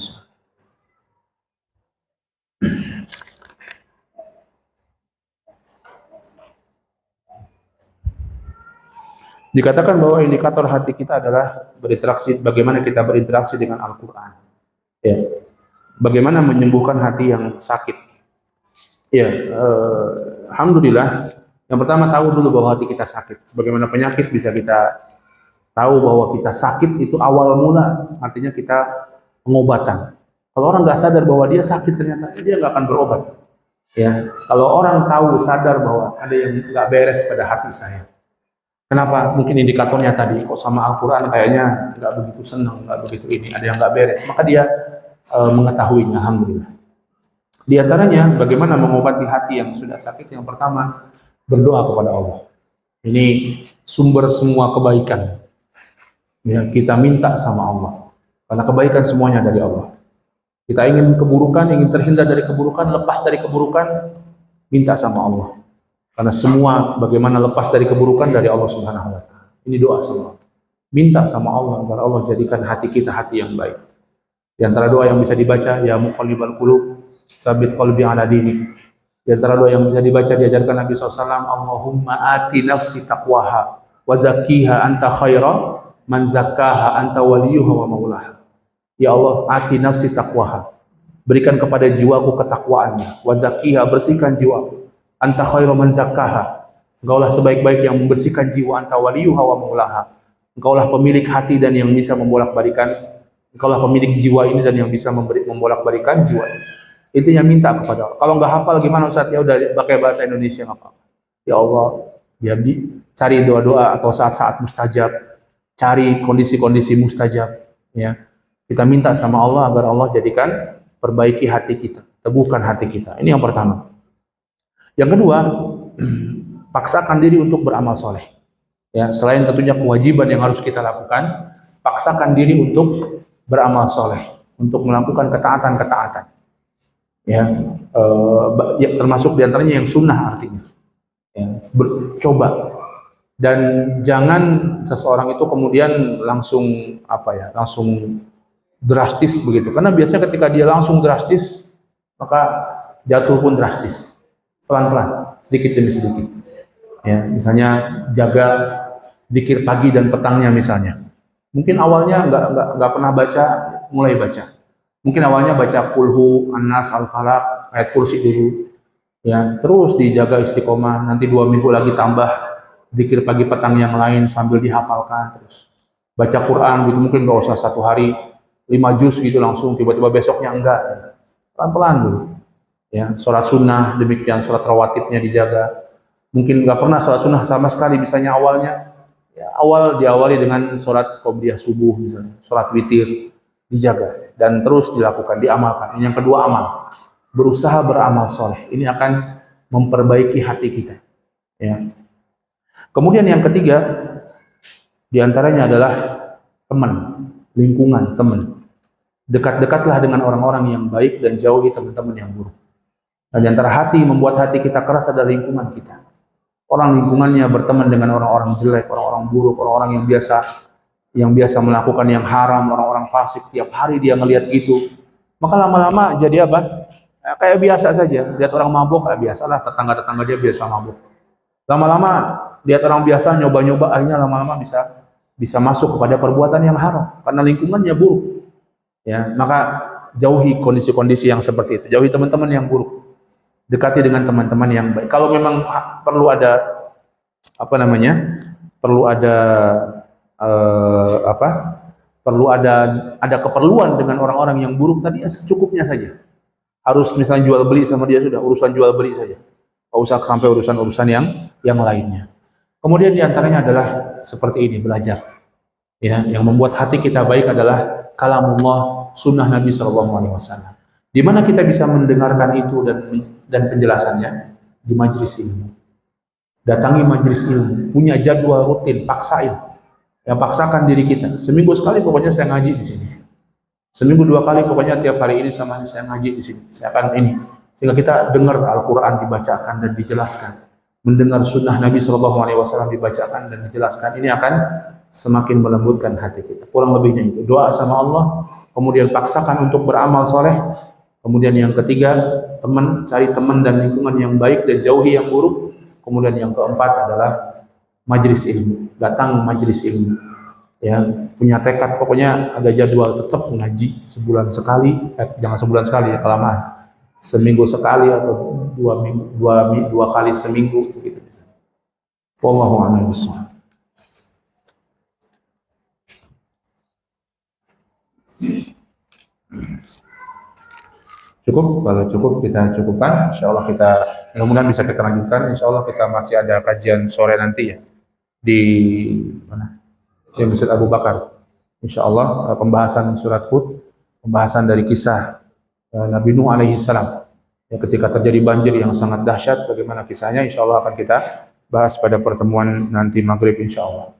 Dikatakan bahwa indikator hati kita adalah berinteraksi, bagaimana kita berinteraksi dengan Al-Quran. Ya. Bagaimana menyembuhkan hati yang sakit. Ya, alhamdulillah. Yang pertama, tahu dulu bahwa hati kita sakit. Sebagaimana penyakit bisa kita tahu bahwa kita sakit itu awal mula, artinya kita pengobatan. Kalau orang nggak sadar bahwa dia sakit, ternyata dia nggak akan berobat. Ya, kalau orang tahu, sadar bahwa ada yang nggak beres pada hati saya. Kenapa? Mungkin indikatornya tadi, kok sama Al-Quran kayaknya nggak begitu senang, nggak begitu ini, ada yang nggak beres. Maka dia mengetahuinya, alhamdulillah. Di antaranya, bagaimana mengobati hati yang sudah sakit? Yang pertama, berdoa kepada Allah. Ini sumber semua kebaikan. Ya, kita minta sama Allah. Karena kebaikan semuanya dari Allah. Kita ingin keburukan, ingin terhindar dari keburukan, lepas dari keburukan, minta sama Allah. Karena semua bagaimana lepas dari keburukan dari Allah Subhanahu wa Ta'ala. Ini doa sama Allah. Minta sama Allah agar Allah jadikan hati kita hati yang baik. Di antara doa yang bisa dibaca, ya muqallibal qulub, tsabit qalbi ala dinik. Di antara doa yang bisa dibaca diajarkan Nabi SAW, Allahumma ati nafsi taqwaha wa zakkiha anta khaira man zakkaha anta waliyuha wa maulaha. Ya Allah, ati nafsi taqwaha. Berikan kepada jiwaku ketakwaannya. Wa zakkiha, bersihkan jiwaku. Anta khairu man zakkaha. Engkaulah sebaik-baik yang membersihkan jiwa. Anta waliyuha wa maulaha. Engkaulah pemilik hati dan yang bisa membolak-balikan. Engkaulah pemilik jiwa ini dan yang bisa membolak-balikan jiwa ini. Intinya minta kepada Allah. Kalau nggak hafal gimana Ustaz? Ya udah pakai bahasa Indonesia nggak apa-apa. Ya Allah, jadi cari doa-doa atau saat-saat mustajab. Cari kondisi-kondisi mustajab. Ya, kita minta sama Allah agar Allah jadikan perbaiki hati kita, teguhkan hati kita. Ini yang pertama. Yang kedua, paksakan diri untuk beramal soleh. Ya, selain tentunya kewajiban yang harus kita lakukan, paksakan diri untuk beramal soleh, untuk melakukan ketaatan-ketaatan. Ya, ya, termasuk diantaranya yang sunnah artinya. Ya, coba, dan jangan seseorang itu kemudian langsung langsung drastis begitu. Karena biasanya ketika dia langsung drastis, maka jatuh pun drastis, pelan-pelan, sedikit demi sedikit. Ya, misalnya jaga zikir pagi dan petangnya misalnya. Mungkin awalnya nggak pernah baca, mulai baca. Mungkin awalnya baca Qulhu, An-Nas, Al-Falaq, ayat kursi dulu. Ya, terus dijaga istiqomah. Nanti 2 minggu lagi tambah zikir pagi petang yang lain sambil dihafalkan terus. Baca Quran gitu mungkin nggak usah 1 hari 5 juz gitu langsung, tiba-tiba besoknya enggak. Pelan-pelan dulu. Ya, sholat sunnah demikian, sholat rawatibnya dijaga. Mungkin nggak pernah sholat sunnah sama sekali, misalnya awalnya, ya, diawali dengan sholat qobliyah subuh misalnya, sholat witir, dijaga dan terus dilakukan, diamalkan. Ini yang kedua, amal, berusaha beramal soleh. Ini akan memperbaiki hati kita. Ya. Kemudian yang ketiga, diantaranya adalah teman, lingkungan, teman. Dekat-dekatlah dengan orang-orang yang baik dan jauhi teman-teman yang buruk. Dan di antara hati membuat hati kita keras adalah lingkungan kita. Orang lingkungannya berteman dengan orang-orang jelek, orang-orang buruk, orang-orang yang biasa melakukan yang haram, orang-orang fasik, tiap hari dia ngelihat gitu. Maka lama-lama jadi apa? Kayak biasa saja. Lihat orang mabuk, kayak biasalah, tetangga-tetangga dia biasa mabuk. Lama-lama lihat orang biasa nyoba-nyoba, akhirnya lama-lama bisa masuk kepada perbuatan yang haram karena lingkungannya buruk. Ya, maka jauhi kondisi-kondisi yang seperti itu. Jauhi teman-teman yang buruk. Dekati dengan teman-teman yang baik. Kalau memang perlu ada perlu ada perlu ada keperluan dengan orang-orang yang buruk tadi, ya secukupnya saja. Harus misalnya jual beli sama dia, sudah urusan jual beli saja. Tidak usah sampai urusan-urusan yang lainnya. Kemudian diantaranya adalah seperti ini, belajar. Ya, yang membuat hati kita baik adalah kalamullah, sunnah Nabi SAW. Di mana kita bisa mendengarkan itu dan penjelasannya? Di majelis ilmu. Datangi majelis ilmu, punya jadwal rutin, paksain. Ya, paksakan diri kita. Seminggu sekali pokoknya saya ngaji di sini. Seminggu 2 kali pokoknya tiap hari ini sama saya ngaji di sini. Saya akan ini. Sehingga kita dengar Al-Quran dibacakan dan dijelaskan. Mendengar sunnah Nabi SAW dibacakan dan dijelaskan. Ini akan semakin melembutkan hati kita. Kurang lebihnya itu. Doa sama Allah, kemudian paksakan untuk beramal soleh. Kemudian yang ketiga, cari teman dan lingkungan yang baik dan jauhi yang buruk. Kemudian yang keempat adalah majelis ilmu. Datang majelis ilmu. Ya, punya tekad, pokoknya ada jadwal tetap mengaji sebulan sekali, jangan sebulan sekali ya, kelamaan. Seminggu sekali atau 2 kali seminggu begitu. Wallahu a'lam bishawab. Cukup, kalau cukup kita cukupkan. Insya Allah kita, mudah-mudahan bisa kita lanjutkan. Insya Allah kita masih ada kajian sore nanti ya di mana? Di Masjid Abu Bakar. Insya Allah pembahasan surat Hud, pembahasan dari kisah Nabi Nuh alaihi salam. Ya, ketika terjadi banjir yang sangat dahsyat, bagaimana kisahnya? Insya Allah akan kita bahas pada pertemuan nanti maghrib insya Allah.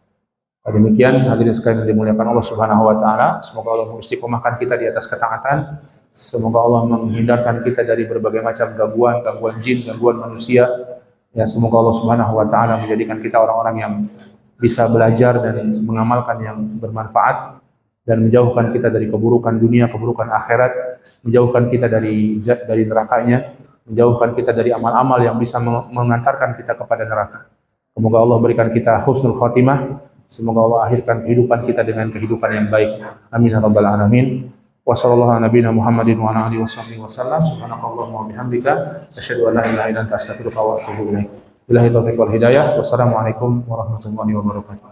Demikian hadirin sekalian yang dimuliakan Allah Subhanahu wa taala, semoga Allah mengistiqomahkan kita di atas ketaatan. Semoga Allah menghindarkan kita dari berbagai macam gangguan jin, gangguan manusia. Ya, semoga Allah Subhanahu wa taala menjadikan kita orang-orang yang bisa belajar dan mengamalkan yang bermanfaat dan menjauhkan kita dari keburukan dunia, keburukan akhirat, menjauhkan kita dari nerakanya, menjauhkan kita dari amal-amal yang bisa mengantarkan kita kepada neraka. Semoga Allah berikan kita husnul khatimah. Semoga Allah akhirkan kehidupan kita dengan kehidupan yang baik. Amin ya rabbal alamin. Wa sallallahu ala nabiyina Muhammadin wa ala alihi wasallam. Subhanakallahumma wa bihamdika asyhadu an la ilaha illa anta astaghfiruka wa atubu ilaik. Billahi taufiq wal hidayah. Wassalamualaikum warahmatullahi wabarakatuh.